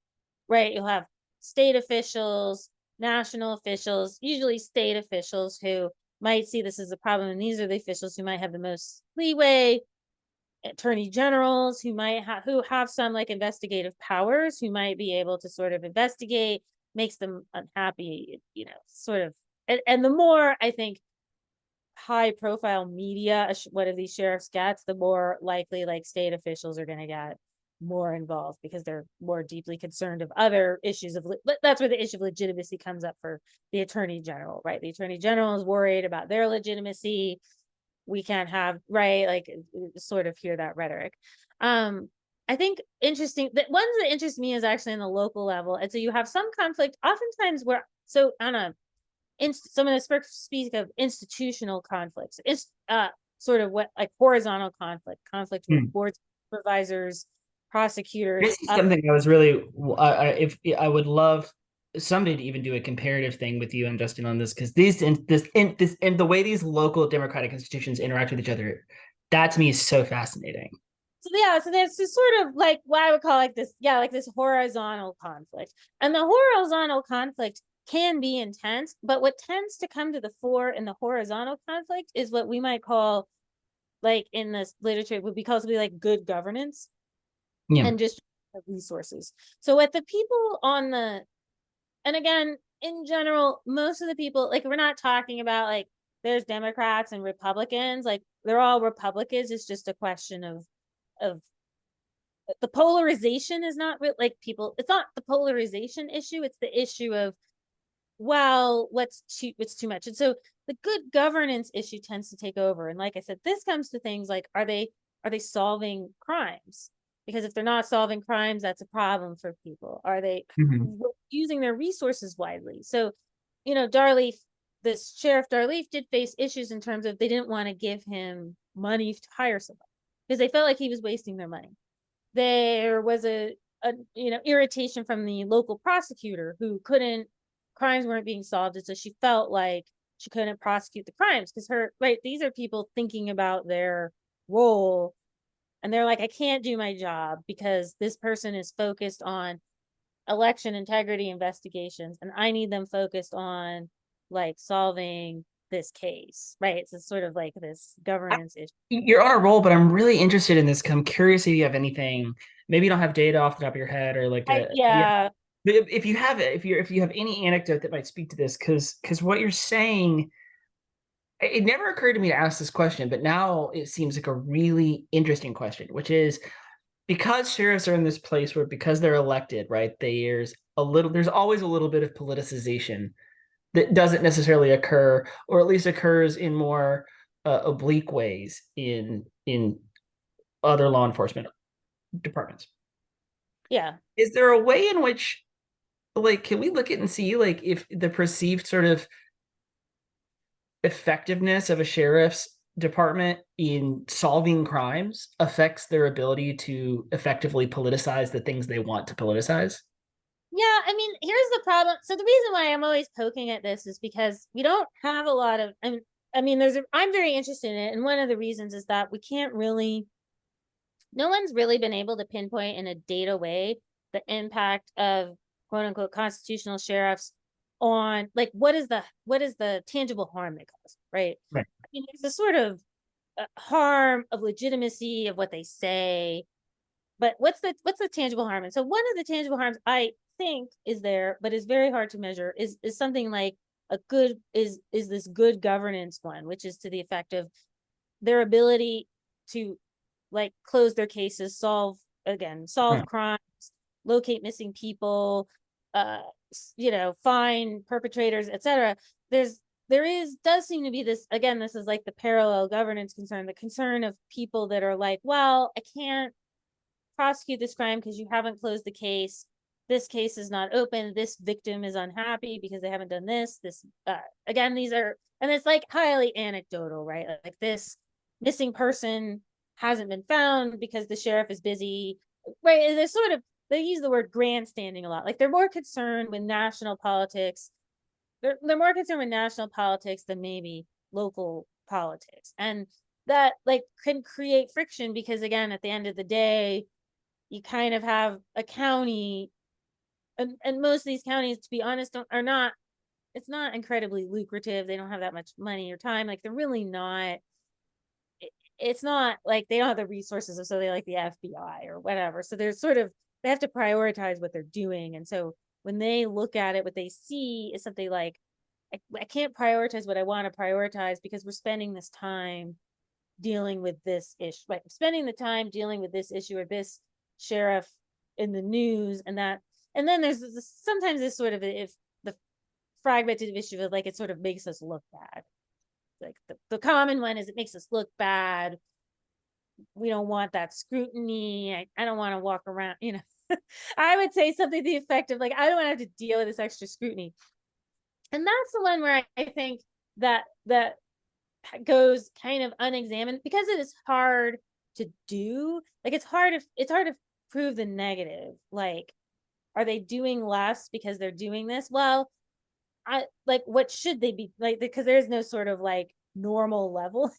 Speaker 3: right? You'll have state officials, national officials, usually state officials who might see this as a problem. And these are the officials who might have the most leeway, attorney generals who have some like investigative powers, who might be able to sort of investigate, makes them unhappy, sort of. And the more, I think, high profile media one of these sheriffs gets, the more likely like state officials are going to get more involved, because they're more deeply concerned of other issues that's where the issue of legitimacy comes up for the attorney general, right? The attorney general is worried about their legitimacy. We can't have, right, like, sort of hear that rhetoric. I think interesting that ones that interest me is actually in the local level. And so you have some conflict oftentimes where, so on some of the speak of institutional conflicts. It's sort of what like horizontal conflict with board supervisors, prosecutors.
Speaker 1: This is something I was really, if I would love somebody to even do a comparative thing with you and Justin on this, because and the way these local democratic institutions interact with each other, that to me is so fascinating.
Speaker 3: So yeah, so there's this sort of like what I would call like this, yeah, like this horizontal conflict. And the horizontal conflict can be intense, but what tends to come to the fore in the horizontal conflict is what we might call, like in this literature, would be called to be like good governance
Speaker 1: Yeah.
Speaker 3: and just resources. So what the people on the, and again, in general, most of the people, like we're not talking about like there's Democrats and Republicans, like they're all Republicans. It's just a question of the polarization is not like people, it's not the polarization issue, it's the issue of, well, what's too much. And so the good governance issue tends to take over. And like I said, this comes to things like, are they solving crimes? Because if they're not solving crimes, that's a problem for people. Are they using their resources widely? So, you know, Darleaf, this Sheriff Darleaf did face issues in terms of they didn't want to give him money to hire somebody because they felt like he was wasting their money. There was a you know, irritation from the local prosecutor who couldn't, crimes weren't being solved, and so she felt like she couldn't prosecute the crimes because her, right, these are people thinking about their role, and they're like, I can't do my job because this person is focused on election integrity investigations and I need them focused on like solving this case, right? It's sort of like this governance issue.
Speaker 1: You're on a roll, but I'm really interested in this. I'm curious if you have anything. Maybe you don't have data off the top of your head, or like yeah.
Speaker 3: Yeah.
Speaker 1: But if you have it, if you have any anecdote that might speak to this, because what you're saying, it never occurred to me to ask this question, but now it seems like a really interesting question, which is because sheriffs are in this place where because they're elected, right? There's always a little bit of politicization that doesn't necessarily occur, or at least occurs in more oblique ways in other law enforcement departments.
Speaker 3: Yeah.
Speaker 1: Is there a way in which, like, can we look at and see like if the perceived sort of effectiveness of a sheriff's department in solving crimes affects their ability to effectively politicize the things they want to politicize?
Speaker 3: Yeah, I mean, here's the problem. So the reason why I'm always poking at this is because we don't have a lot of, I mean, I'm very interested in it. And one of the reasons is that we can't really, no one's really been able to pinpoint in a data way the impact of quote unquote constitutional sheriffs on like what is the tangible harm they cause, right?
Speaker 1: Right.
Speaker 3: I mean, there's a sort of harm of legitimacy of what they say, but what's the tangible harm? And so one of the tangible harms I think is there, but is very hard to measure, is something like a good is this good governance one, which is to the effect of their ability to like close their cases, solve crimes, locate missing people, you know, find perpetrators, etc. Does seem to be this, again, this is like the parallel governance concern, the concern of people that are like, well, I can't prosecute this crime because you haven't closed the case. This case is not open. This victim is unhappy because they haven't done this. Again, these are, and it's like highly anecdotal, right? Like this missing person hasn't been found because the sheriff is busy, right? And they use the word grandstanding a lot. Like they're more concerned with national politics. They're more concerned with national politics than maybe local politics. And that like can create friction because again, at the end of the day, you kind of have a county, and most of these counties, to be honest, are not, it's not incredibly lucrative. They don't have that much money or time. Like they're really not, it's not like they don't have the resources, so they like the FBI or whatever. So they're sort of, they have to prioritize what they're doing. And so when they look at it, what they see is something like, I can't prioritize what I want to prioritize because we're spending this time dealing with this issue, like spending the time dealing with this issue or this sheriff in the news, and then there's sometimes this sort of, if the fragmented issue of like it sort of makes us look bad, like the common one is it makes us look bad, we don't want that scrutiny, I don't want to walk around, you know. I would say something to the effect of like, I don't want to have to deal with this extra scrutiny. And that's the one where I think that goes kind of unexamined because it is hard to do. Like it's hard to prove the negative. Like are they doing less because they're doing this? Well, I like, what should they be like? Because there's no sort of like normal level.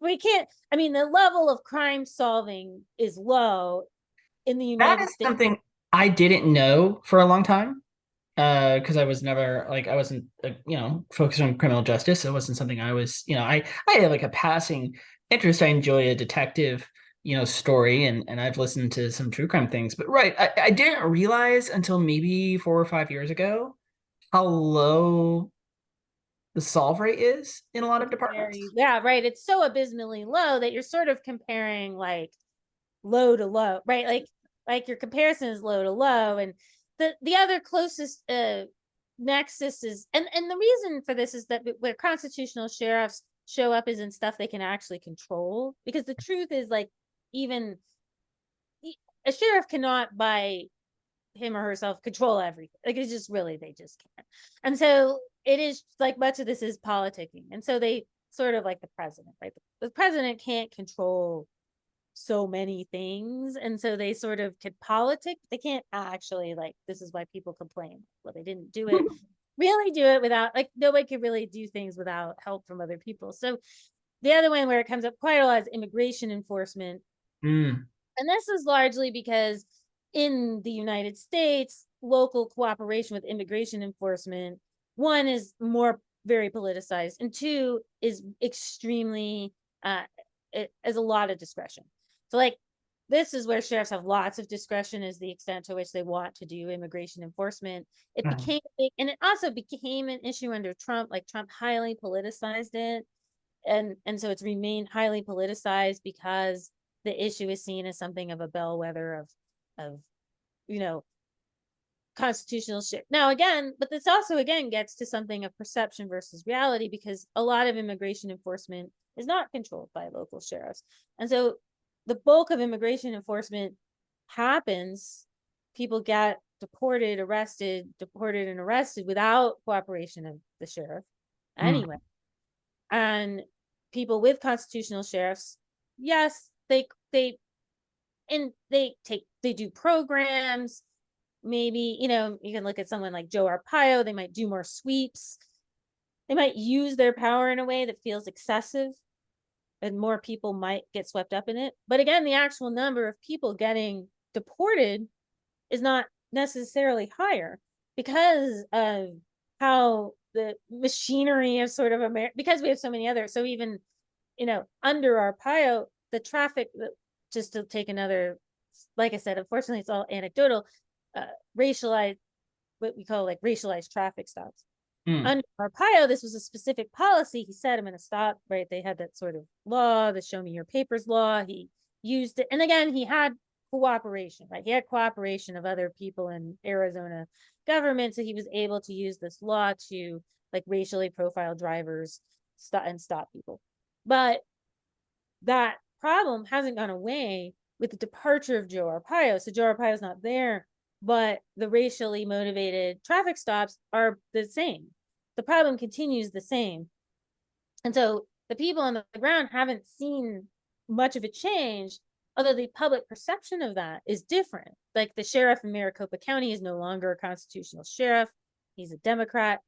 Speaker 3: We can't, I mean, the level of crime solving is low in the
Speaker 1: That
Speaker 3: United
Speaker 1: is
Speaker 3: States.
Speaker 1: something I didn't know for a long time. Because I was never like I wasn't focused on criminal justice. It wasn't something I was, I had like a passing interest. I enjoy a detective, story, and I've listened to some true crime things. But right, I didn't realize until maybe 4 or 5 years ago how low the solve rate is in a lot of departments.
Speaker 3: Yeah, right. It's so abysmally low that you're sort of comparing like low to low, right? Like your comparison is low to low, and the other closest nexus is, and the reason for this is that where constitutional sheriffs show up is in stuff they can actually control, because the truth is, like, even a sheriff cannot by him or herself control everything. Like, it's just really, they just can't. And so it is like much of this is politicking, and so they sort of like the president, right? The president can't control so many things, and so they sort of could politic. They can't actually, like, this is why people complain. Well, they didn't do it really do it without, like, nobody could really do things without help from other people. So the other one where it comes up quite a lot is immigration enforcement.
Speaker 1: Mm.
Speaker 3: And this is largely because in the United States, local cooperation with immigration enforcement, one, is more very politicized, and two, is extremely it has a lot of discretion. So, like, this is where sheriffs have lots of discretion, is the extent to which they want to do immigration enforcement. It became big, and it also became an issue under Trump. Like, Trump highly politicized it, and so it's remained highly politicized because the issue is seen as something of a bellwether of you know constitutional shit. Now, again, but this also again gets to something of perception versus reality, because a lot of immigration enforcement is not controlled by local sheriffs. And so the bulk of immigration enforcement happens, people get deported and arrested without cooperation of the sheriff anyway. And people with constitutional sheriffs, yes, they do programs. Maybe, you can look at someone like Joe Arpaio, they might do more sweeps. They might use their power in a way that feels excessive, and more people might get swept up in it. But again, the actual number of people getting deported is not necessarily higher because of how the machinery of sort of America, because we have so many others. So even, under Arpaio, the traffic, just to take another, like I said, unfortunately, it's all anecdotal, racialized, what we call like racialized traffic stops. Under Arpaio, this was a specific policy. He said, I'm going to stop, right? They had that sort of law, the show me your papers law. He used it. And again, he had cooperation, right? He had cooperation of other people in Arizona government. So he was able to use this law to, like, racially profile drivers stop people. But that problem hasn't gone away with the departure of Joe Arpaio. So Joe Arpaio is not there, but the racially motivated traffic stops are the same. The problem continues the same. And so the people on the ground haven't seen much of a change, although the public perception of that is different. Like, the sheriff in Maricopa County is no longer a constitutional sheriff. He's a Democrat,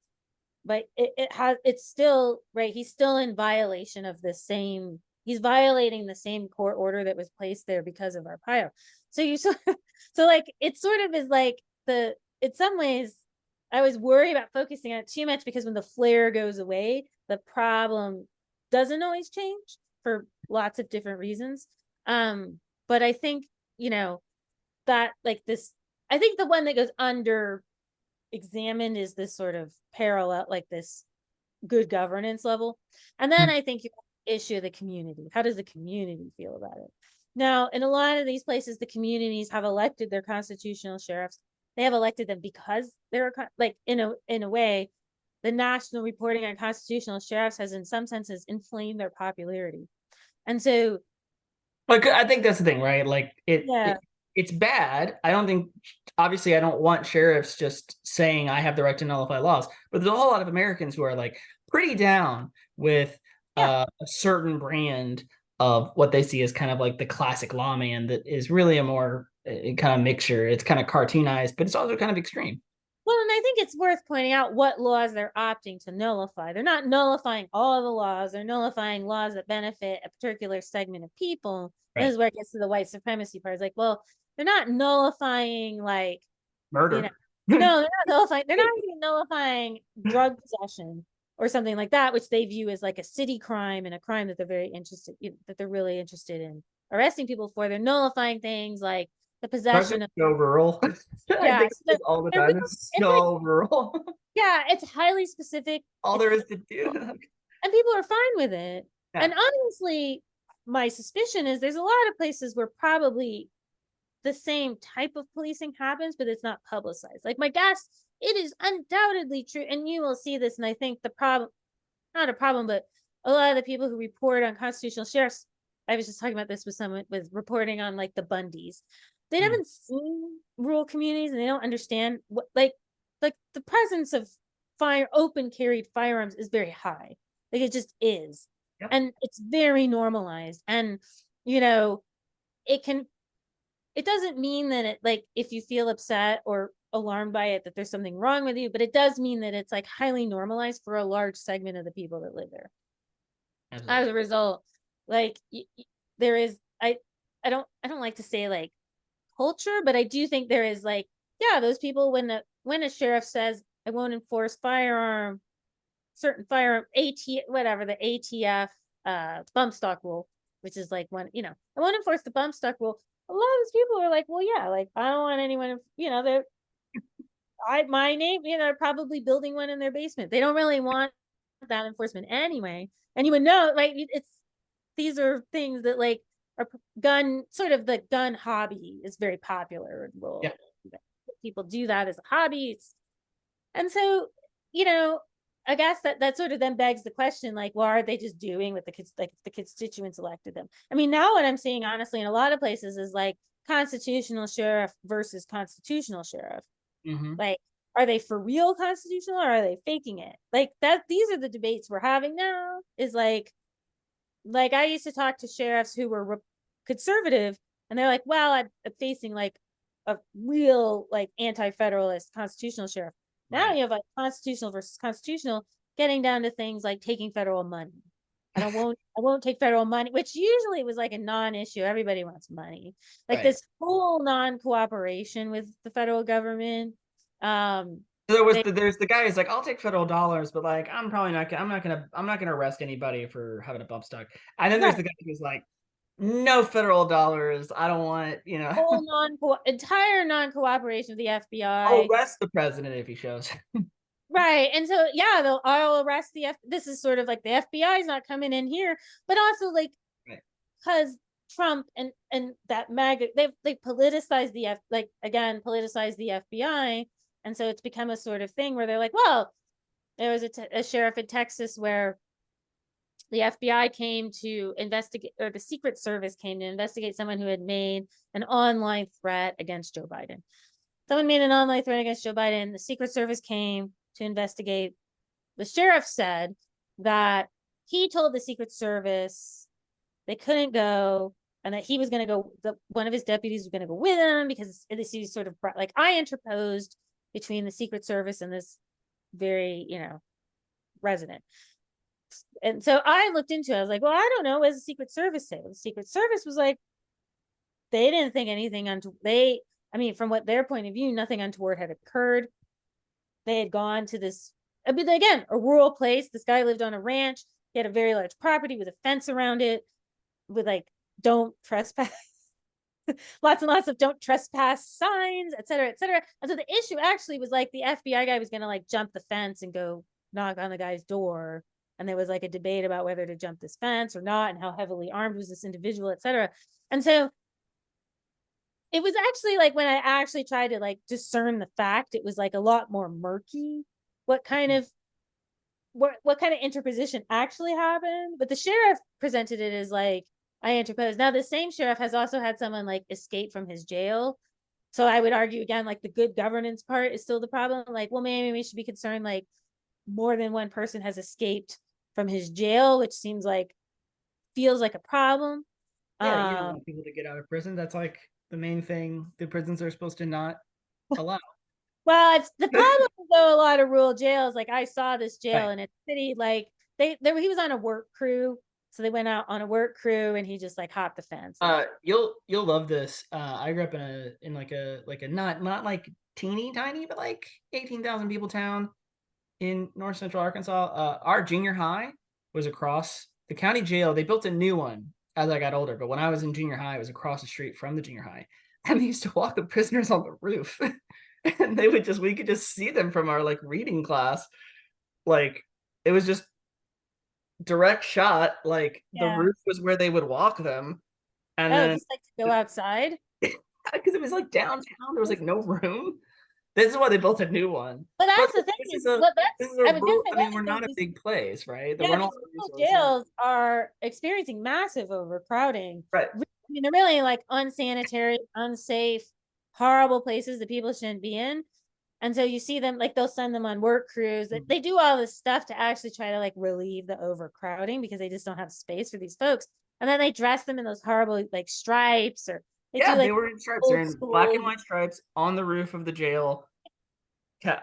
Speaker 3: but it's still, right, he's still in violation of the same, he's violating the same court order that was placed there because of Arpaio. So like, it sort of is like in some ways, I was worried about focusing on it too much, because when the flare goes away, the problem doesn't always change for lots of different reasons. But I think, that, like, this, I think the one that goes under examined is this sort of parallel, like this good governance level. And then I think you issue the community. How does the community feel about it? Now, in a lot of these places, the communities have elected their constitutional sheriffs. They have elected them because they're, like, in a way, the national reporting on constitutional sheriffs has in some senses inflamed their popularity. And so,
Speaker 1: like, I think that's the thing, right? Like, it's bad. I don't think, obviously, I don't want sheriffs just saying I have the right to nullify laws, but there's a whole lot of Americans who are, like, pretty down with a certain brand of what they see as kind of like the classic lawman that is really a more kind of mixture. It's kind of cartoonized, but it's also kind of extreme.
Speaker 3: Well, and I think it's worth pointing out what laws they're opting to nullify. They're not nullifying all the laws. They're nullifying laws that benefit a particular segment of people.
Speaker 1: Right.
Speaker 3: This is where it gets to the white supremacy part. It's like, well, they're not nullifying like, you know,
Speaker 1: Murder.
Speaker 3: no, they're not nullifying. They're not even nullifying drug possession or something like that, which they view as like a city crime and a crime that they're very interested, that they're really interested in arresting people for. They're nullifying things like the possession of,
Speaker 1: So rural. I
Speaker 3: yeah,
Speaker 1: think
Speaker 3: so
Speaker 1: all the
Speaker 3: they're
Speaker 1: time.
Speaker 3: real,
Speaker 1: It's
Speaker 3: it's like,
Speaker 1: so rural.
Speaker 3: yeah, it's highly specific.
Speaker 1: All
Speaker 3: It's
Speaker 1: there is to do.
Speaker 3: and people are fine with it.
Speaker 1: Yeah.
Speaker 3: And honestly, my suspicion is there's a lot of places where probably the same type of policing happens, but it's not publicized. Like my guess, it is undoubtedly true, and you will see this. And I think the problem, not a problem, but a lot of the people who report on constitutional sheriffs, I was just talking about this with someone with reporting on like the Bundys. They haven't seen rural communities and they don't understand what like the presence of open carried firearms is very high. Like it just is.
Speaker 1: Yep.
Speaker 3: And it's very normalized. And you know, it doesn't mean that it like if you feel upset or alarmed by it that there's something wrong with you, but it does mean that it's like highly normalized for a large segment of the people that live there. Absolutely. As a result, like there is I don't like to say like culture, but I do think there is like, yeah, those people when a sheriff says I won't enforce certain firearm whatever the ATF bump stock rule, which is like when I won't enforce the bump stock rule. A lot of those people are like, well, yeah, like I don't want anyone, they're my name, probably building one in their basement. They don't really want that enforcement anyway. And you would know, like these are things that like are the gun hobby is very popular in rural.
Speaker 1: Yeah.
Speaker 3: People do that as a hobby. And so, I guess that sort of then begs the question, like, well, are they just doing what the kids, like the constituents elected them? I mean, now what I'm seeing, honestly, in a lot of places is like constitutional sheriff versus constitutional sheriff.
Speaker 1: Mm-hmm.
Speaker 3: Like, are they for real constitutional or are they faking it? Like that, these are the debates we're having now is like I used to talk to sheriffs who were conservative and they're like, well, I'm facing like a real like anti-federalist constitutional sheriff. Now
Speaker 1: Right.
Speaker 3: you have like constitutional versus constitutional, getting down to things like taking federal money. And I won't take federal money, which usually was like a non-issue. Everybody wants money. Like
Speaker 1: Right.
Speaker 3: this full non-cooperation with the federal government.
Speaker 1: There's the guy who's like, I'll take federal dollars, but like I'm not gonna arrest anybody for having a bump stock. And then there's the guy who's like, no federal dollars. I don't want it,
Speaker 3: whole entire non-cooperation with the FBI.
Speaker 1: I'll arrest the president if he shows.
Speaker 3: Right. And so yeah, I'll arrest this is sort of like the FBI is not coming in here, but also like because Trump and that MAGA, they politicized politicized the FBI. And so it's become a sort of thing where they're like, well, there was a sheriff in Texas where the FBI came to investigate, or the Secret Service came to investigate someone who had made an online threat against Joe Biden. Someone made an online threat against Joe Biden. The Secret Service came to investigate. The sheriff said that he told the Secret Service they couldn't go and that he was going to go, one of his deputies was going to go with him because this is sort of like I interposed between the Secret Service and this very, resident. And so I looked into it. I was like, well, I don't know. What does the Secret Service say? Well, the Secret Service was like, they didn't think anything from what their point of view, nothing untoward had occurred. They had gone to this, again, a rural place. This guy lived on a ranch. He had a very large property with a fence around it with like, don't trespass. Lots and lots of don't trespass signs, et cetera, et cetera. And so the issue actually was like the FBI guy was going to like jump the fence and go knock on the guy's door. And there was like a debate about whether to jump this fence or not, and how heavily armed was this individual, et cetera. And so it was actually like when I actually tried to like discern the fact, it was like a lot more murky what kind of interposition actually happened. But the sheriff presented it as like, I interposed. Now the same sheriff has also had someone like escape from his jail. So I would argue again, like the good governance part is still the problem. Like, well, maybe we should be concerned like more than one person has escaped from his jail, which feels like a problem.
Speaker 1: Yeah, you don't want people to get out of prison. That's like the main thing the prisons are supposed to not allow.
Speaker 3: Well, it's the problem with though a lot of rural jails. Like I saw this jail
Speaker 1: Right.
Speaker 3: in a city, like he was on a work crew. So they went out on a work crew and he just like hopped the fence.
Speaker 1: You'll love this. I grew up in like a not like teeny tiny, but like 18,000 people town in north central Arkansas. Our junior high was across the county jail. They built a new one as I got older, but when I was in junior high, it was across the street from the junior high, and they used to walk the prisoners on the roof, and we could just see them from our like reading class. Like it was just direct shot. Like the
Speaker 3: Yeah.
Speaker 1: roof was where they would walk them, and
Speaker 3: Oh,
Speaker 1: then
Speaker 3: just like to go outside.
Speaker 1: because it was like downtown, there was like no room. This is why they built a new one.
Speaker 3: But
Speaker 1: But
Speaker 3: that's the thing
Speaker 1: this
Speaker 3: is
Speaker 1: is a
Speaker 3: what
Speaker 1: this
Speaker 3: that's
Speaker 1: is a
Speaker 3: I was gonna
Speaker 1: rural.
Speaker 3: say
Speaker 1: I
Speaker 3: that
Speaker 1: mean, we're not a
Speaker 3: these
Speaker 1: big place, right? There
Speaker 3: yeah,
Speaker 1: weren't
Speaker 3: these
Speaker 1: all the
Speaker 3: rural
Speaker 1: resources.
Speaker 3: jails are experiencing massive overcrowding.
Speaker 1: Right.
Speaker 3: I mean, they're really like unsanitary, unsafe, horrible places that people shouldn't be in. And so you see them like they'll send them on work crews. They do all this stuff to actually try to like relieve the overcrowding because they just don't have space for these folks. And then they dress them in those horrible like stripes or they do
Speaker 1: Yeah, they
Speaker 3: like
Speaker 1: were in stripes. They're
Speaker 3: old
Speaker 1: in black and
Speaker 3: school,
Speaker 1: white stripes on the roof of the jail.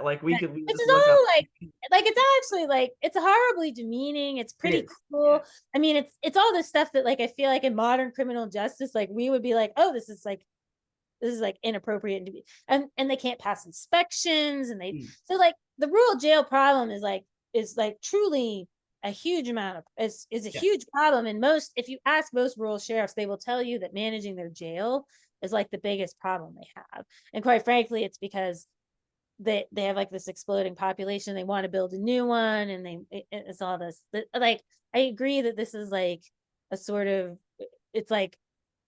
Speaker 1: Like we could
Speaker 3: which
Speaker 1: just
Speaker 3: is
Speaker 1: look up.
Speaker 3: all like it's actually like it's horribly demeaning. It's
Speaker 1: It
Speaker 3: pretty
Speaker 1: is. Yeah.
Speaker 3: cool. I mean, it's all this stuff that like I feel like in modern criminal justice, like we would be like, oh, this is like inappropriate to be and they can't pass inspections and they so like the rural jail problem is like truly a huge amount of is a
Speaker 1: Yeah.
Speaker 3: huge problem. And most if you ask most rural sheriffs, they will tell you that managing their jail is like the biggest problem they have. And quite frankly, it's because they have like this exploding population. They want to build a new one, and it's all this. Like I agree that this is like a sort of it's like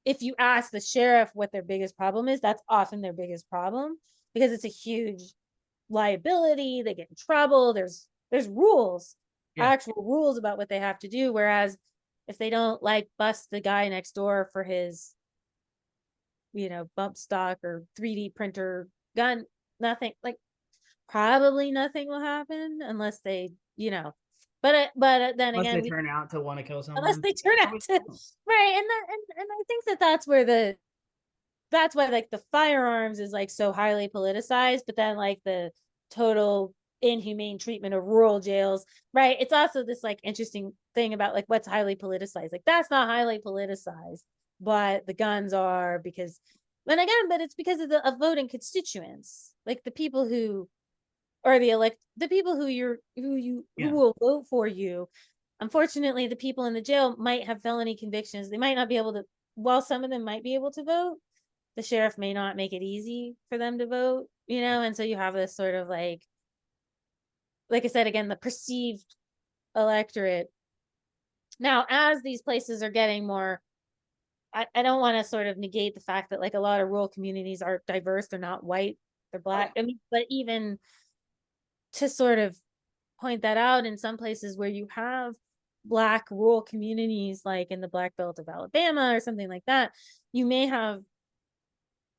Speaker 3: if you ask the sheriff what their biggest problem is, that's often their biggest problem because it's a huge liability. They get in trouble. There's rules,
Speaker 1: Yeah.
Speaker 3: actual rules about what they have to do. Whereas if they don't like bust the guy next door for his, bump stock or 3D printer gun, nothing like probably nothing will happen unless they, but then
Speaker 1: Unless
Speaker 3: again,
Speaker 1: they turn out to want to kill
Speaker 3: unless
Speaker 1: someone.
Speaker 3: they turn out to right. And I think that's where that's why like the firearms is like so highly politicized, but then like the total inhumane treatment of rural jails, right? It's also this like interesting thing about like what's highly politicized. Like that's not highly politicized, but the guns are because and again, but it's because of the voting constituents, like the people who or the people who
Speaker 1: Yeah.
Speaker 3: will vote for you. Unfortunately, the people in the jail might have felony convictions. They might not be able to, while some of them might be able to vote, the sheriff may not make it easy for them to vote, and so you have this sort of like I said again, the perceived electorate. Now, as these places are getting more, I don't want to sort of negate the fact that like a lot of rural communities are diverse, they're not white, they're black. I mean, but even to sort of point that out in some places where you have black rural communities like in the Black Belt of Alabama or something like that, you may have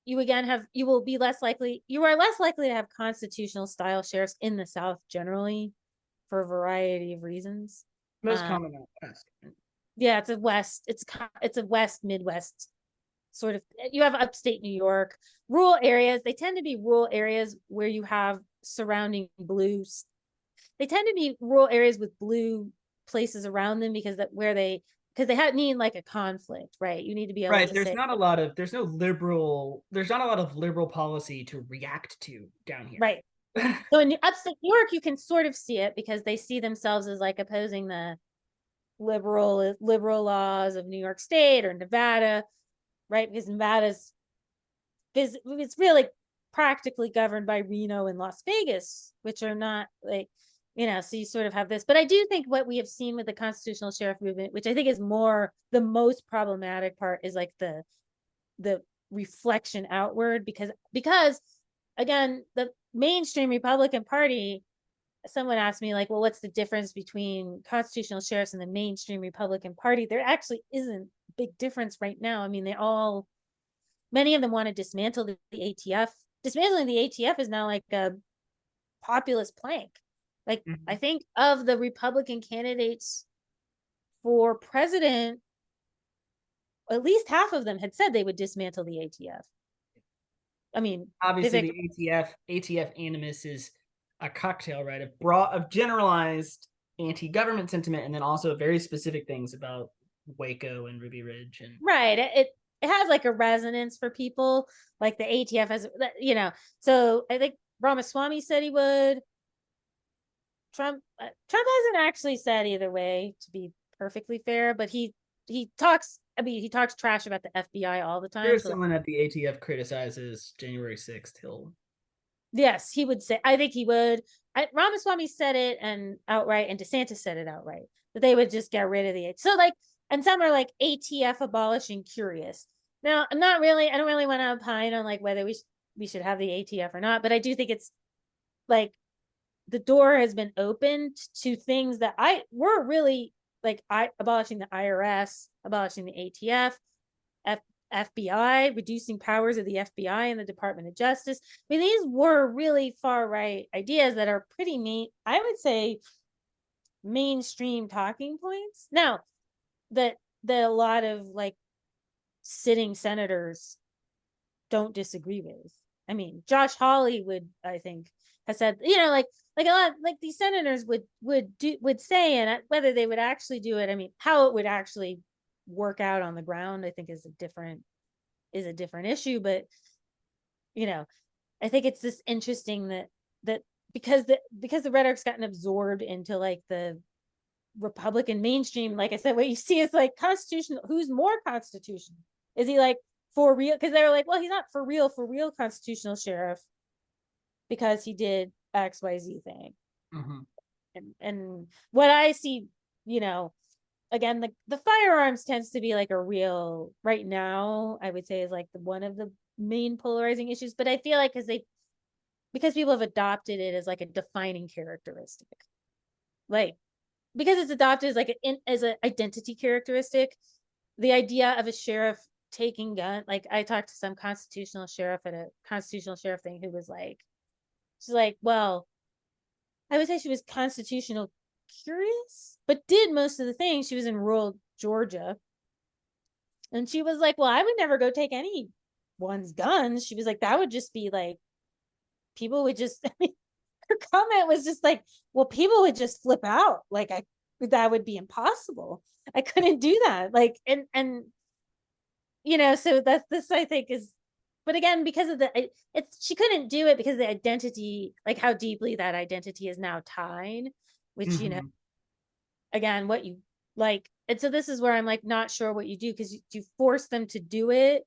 Speaker 3: you again have you will be less likely you are less likely to have constitutional style sheriffs in the South generally for a variety of reasons.
Speaker 1: Most common out west.
Speaker 3: Yeah, it's a west Midwest sort of. You have upstate New York rural areas. They tend to be rural areas where you have surrounding blues. They tend to be rural areas with blue places around them because they need like a conflict, right? You need to be able
Speaker 1: Right.
Speaker 3: to say
Speaker 1: There's not a lot of liberal policy to react to down here.
Speaker 3: right. So in upstate New York, you can sort of see it because they see themselves as like opposing the liberal laws of New York State or Nevada, right? Because it's really practically governed by Reno and Las Vegas, which are not like, so you sort of have this. But I do think what we have seen with the constitutional sheriff movement, which I think is the most problematic part, is like the reflection outward because again, the mainstream Republican Party, someone asked me like, well, what's the difference between constitutional sheriffs and the mainstream Republican Party? There actually isn't a big difference right now. I mean, many of them want to dismantle the ATF. Dismantling the ATF is now like a populist plank. Like, I think of the Republican candidates for president, at least half of them had said they would dismantle the ATF. I mean,
Speaker 1: obviously the ATF animus is a cocktail, right? Of generalized anti-government sentiment, and then also very specific things about Waco and Ruby Ridge. And
Speaker 3: right, it has like a resonance for people, like the ATF has, you know. So I think Ramaswamy said he would. Trump hasn't actually said either way, to be perfectly fair, but he talks. I mean, he talks trash about the FBI all the time.
Speaker 1: There's
Speaker 3: So
Speaker 1: someone at the ATF criticizes January 6th.
Speaker 3: Yes, he would say. I think he would. Ramaswamy said it and outright, and DeSantis said it outright, that they would just get rid of the. So like, and some are like ATF abolishing curious. Now, I'm not really. I don't really want to opine on like whether we should have the ATF or not, but I do think it's like the door has been opened to things that we're really like abolishing the IRS, abolishing the ATF, FBI, reducing powers of the FBI and the Department of Justice. I mean, these were really far right ideas that are pretty I would say, mainstream talking points. Now, that a lot of like sitting senators don't disagree with. I mean, Josh Hawley I think, has said, you know, like a lot, like these senators would say, and whether they would actually do it, I mean, how it would actually work out on the ground, I think is a different issue. But you know, I think it's this interesting that because the rhetoric's gotten absorbed into like the Republican mainstream, like I said, what you see is like constitutional. Who's more constitutional? Is he like for real? Because they were like, well, he's not for real constitutional sheriff because he did XYZ thing.
Speaker 1: Mm-hmm.
Speaker 3: And what I see, you know, again, the firearms tends to be like a real, right now, I would say, is like one of the main polarizing issues. But I feel like because people have adopted it as like a defining characteristic, like because it's adopted as like as an identity characteristic, the idea of a sheriff taking gun, like I talked to some constitutional sheriff at a constitutional sheriff thing who was like, she's like, well, I would say she was constitutional curious, but did most of the things. She was in rural Georgia. And she was like, well, I would never go take anyone's guns. She was like, that would just be like, people would just, I mean, her comment was just like, well, people would just flip out. Like that would be impossible. I couldn't do that. Like, and, you know, so this I think is, but again, because of she couldn't do it because the identity, like how deeply that identity is now tied, which, mm-hmm. You know, again, what you like. And so this is where I'm like, not sure what you do, because you force them to do it,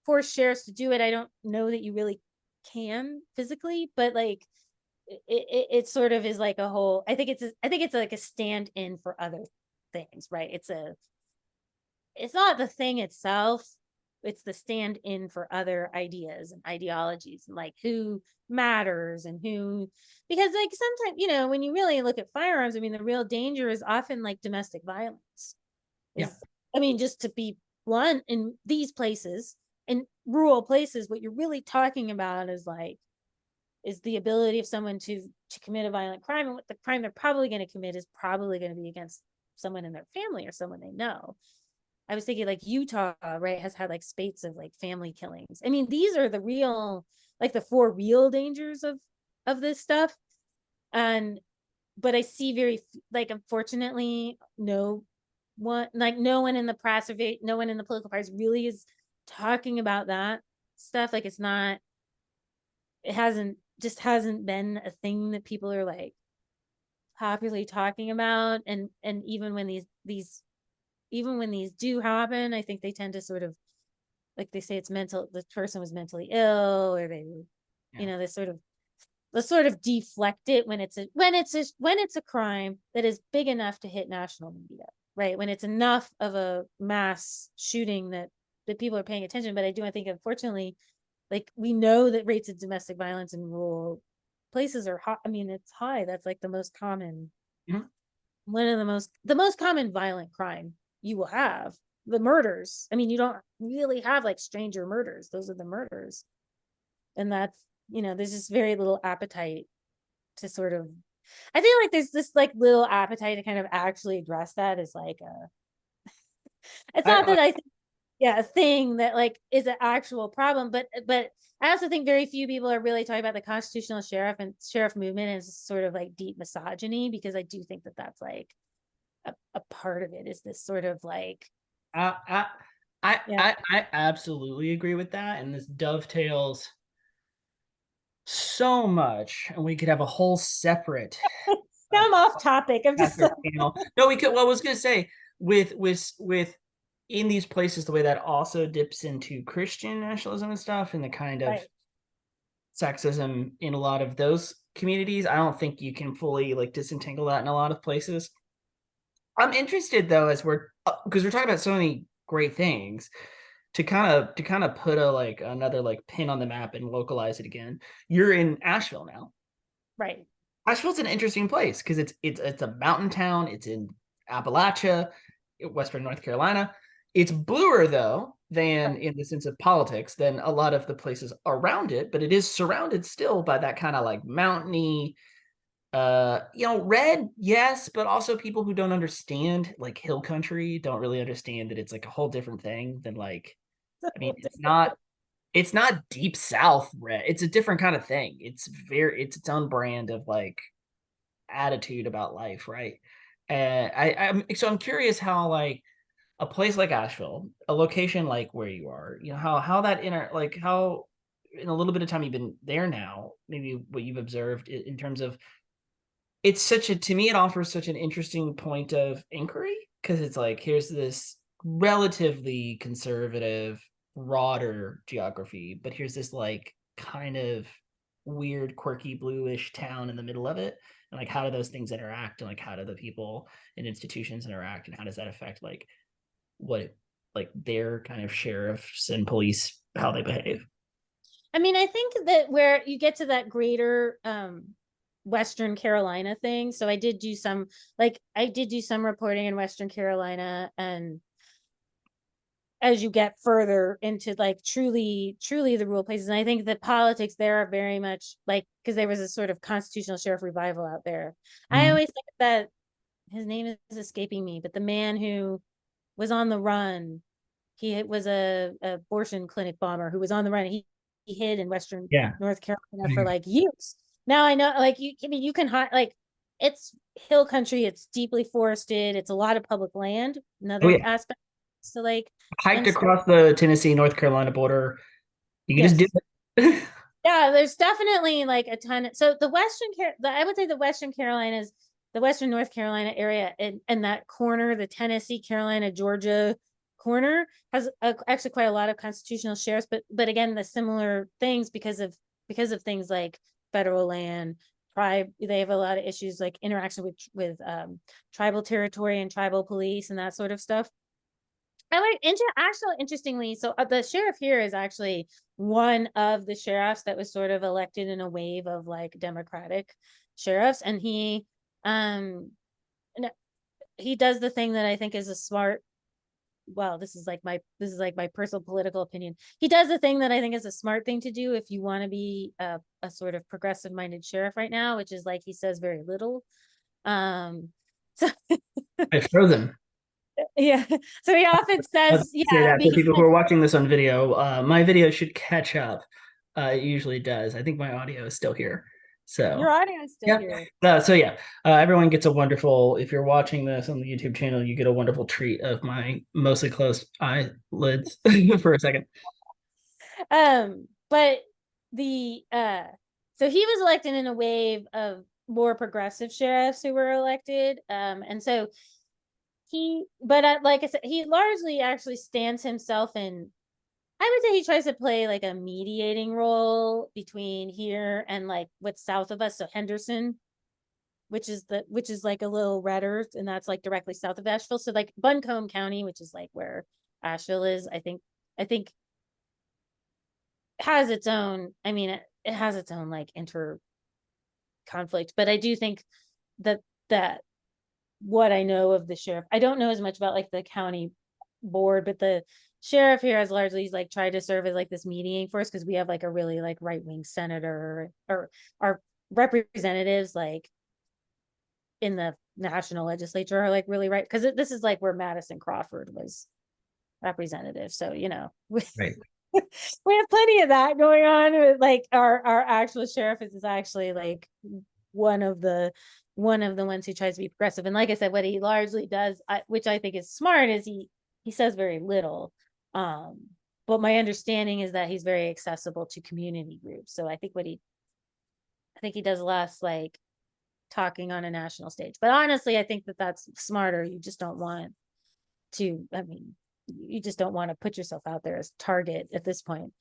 Speaker 3: force sheriffs to do it. I don't know that you really can physically, but like, it sort of is like a whole, I think it's like a stand-in for other things, right? It's not the thing itself. It's the stand-in for other ideas and ideologies, and like who matters and who, because like sometimes, you know, when you really look at firearms, I mean, the real danger is often like domestic violence. I mean, just to be blunt, in these places, in rural places, what you're really talking about is the ability of someone to commit a violent crime, and what the crime they're probably going to commit is probably going to be against someone in their family or someone they know. I was thinking like Utah, right, has had like spates of like family killings. I mean, these are the real, like the four real dangers of this stuff. But I see very, like, unfortunately, no one in the press or no one in the political parties really is talking about that stuff. Like it hasn't been a thing that people are like popularly talking about. And even when these do happen, I think they tend to sort of, like they say, it's mental, the person was mentally ill, or they, you know, they sort of deflect it when it's a crime that is big enough to hit national media, right? When it's enough of a mass shooting that people are paying attention. But I think, unfortunately, like we know that rates of domestic violence in rural places are high. I mean, it's high. That's like the most common, one of the most common violent crime you will have. The murders. I mean, you don't really have like stranger murders. Those are the murders. And that's, you know, there's just very little appetite to sort of, I feel like there's this like little appetite to kind of actually address that as like it's not that I think yeah, a thing that like is an actual problem. But I also think very few people are really talking about the constitutional sheriff and sheriff movement as sort of like deep misogyny, because I do think that that's like a part of it is this sort of like,
Speaker 1: I, I, I,
Speaker 3: yeah.
Speaker 1: I absolutely agree with that, and this dovetails so much, and we could have a whole separate
Speaker 3: I'm off topic. I'm just like,
Speaker 1: panel. No, we could. Well, I was gonna say with in these places, the way that also dips into Christian nationalism and stuff, and the kind of
Speaker 3: right.
Speaker 1: sexism in a lot of those communities. I don't think you can fully like disentangle that in a lot of places. I'm interested though, as we're because we're talking about so many great things, to kind of put a like another like pin on the map and localize it again. You're in Asheville now.
Speaker 3: Right.
Speaker 1: Asheville's an interesting place because it's a mountain town. It's in Appalachia, Western North Carolina. It's bluer though than
Speaker 3: Right.
Speaker 1: in the sense of politics than a lot of the places around it, but it is surrounded still by that kind of like mountainy, red, yes, but also people who don't understand like hill country don't really understand that it's like a whole different thing than like, I mean, it's not deep south red. It's a different kind of thing. It's its own brand of like attitude about life, right? And I'm curious how like a place like Asheville, a location like where you are, how that inner like how in a little bit of time you've been there now, maybe what you've observed in terms of it's such a to me it offers such an interesting point of inquiry because it's like here's this relatively conservative broader geography, but here's this like kind of weird quirky bluish town in the middle of it, and like how do those things interact, and like how do the people and institutions interact, and how does that affect like like their kind of sheriffs and police, how they behave.
Speaker 3: I mean, I think that where you get to that greater Western Carolina thing. So I did do some reporting in Western Carolina, and as you get further into like truly the rural places, and I think that politics there are very much like, because there was a sort of constitutional sheriff revival out there. I
Speaker 1: Mhm.
Speaker 3: always think that his name is escaping me, but the man who was on the run, he was a abortion clinic bomber who was on the run. He hid in Western
Speaker 1: Yeah.
Speaker 3: North Carolina for like years. Now I know, like I mean, you can hide like it's hill country. It's deeply forested. It's a lot of public land.
Speaker 1: Oh
Speaker 3: Another
Speaker 1: yeah,
Speaker 3: aspect. So like,
Speaker 1: hiked
Speaker 3: and so
Speaker 1: across the Tennessee North Carolina border. You can just do
Speaker 3: yes,
Speaker 1: it.
Speaker 3: yeah, there's definitely like a ton. So I would say the Western North Carolina area, and that corner, the Tennessee, Carolina, Georgia corner, has actually quite a lot of constitutional sheriffs. But again, the similar things because of things like federal land, tribe. They have a lot of issues like interaction with tribal territory and tribal police and that sort of stuff. I like actually interestingly, so the sheriff here is actually one of the sheriffs that was sort of elected in a wave of like Democratic sheriffs, and um he does the thing that I think is a smart. Well, this is like my personal political opinion. He does the thing that I think is a smart thing to do if you want to be a sort of progressive minded sheriff right now, which is like he says very little. So
Speaker 1: I've frozen.
Speaker 3: yeah, so he often
Speaker 1: I'll
Speaker 3: says,
Speaker 1: say
Speaker 3: yeah,
Speaker 1: that
Speaker 3: but
Speaker 1: for
Speaker 3: he
Speaker 1: people who
Speaker 3: says
Speaker 1: are watching this on video. My video should catch up. It usually does. I think my audio is still here.
Speaker 3: your
Speaker 1: So
Speaker 3: audio is still
Speaker 1: yeah.
Speaker 3: here.
Speaker 1: Everyone gets a wonderful. If you're watching this on the YouTube channel, you get a wonderful treat of my mostly closed eyelids for a second.
Speaker 3: But the so he was elected in a wave of more progressive sheriffs who were elected. And so like I said, he largely actually stands himself in. I would say he tries to play like a mediating role between here and like what's south of us. So Henderson, which is like a little redder, and that's like directly south of Asheville. So like Buncombe County, which is like where Asheville is, I think has its own. I mean, it has its own like inter conflict, but I do think that what I know of the sheriff, I don't know as much about like the county board, but the sheriff here has largely like tried to serve as like this mediating force, because we have like a really like right wing senator, or our representatives like in the national legislature are like really right, because this is like where Madison Crawford was representative. So,
Speaker 1: Right.
Speaker 3: we have plenty of that going on with like our actual sheriff is actually like one of the ones who tries to be progressive. And like I said, what he largely does, which I think is smart, is he says very little. But my understanding is that he's very accessible to community groups. So I think he does less like talking on a national stage. But honestly, I think that that's smarter. You just don't want to, I mean, you just don't want to put yourself out there as target at this point.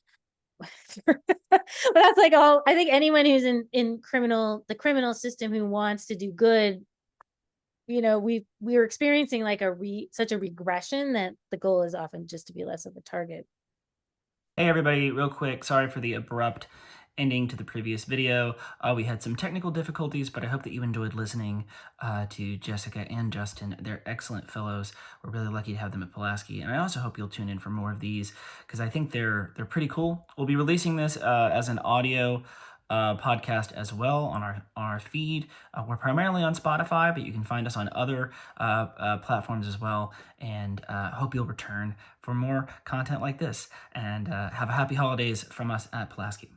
Speaker 3: But that's like all, I think anyone who's in the criminal system who wants to do good, we're experiencing like such a regression that the goal is often just to be less of a target.
Speaker 1: Hey everybody, real quick, sorry for the abrupt ending to the previous video. We had some technical difficulties, but I hope that you enjoyed listening to Jessica and Justin. They're excellent fellows. We're really lucky to have them at Pulaski, and I also hope you'll tune in for more of these because I think they're pretty cool. We'll be releasing this as an audio podcast as well on our feed. We're primarily on Spotify, but you can find us on other platforms as well. And hope you'll return for more content like this. And have a happy holidays from us at Pulaski.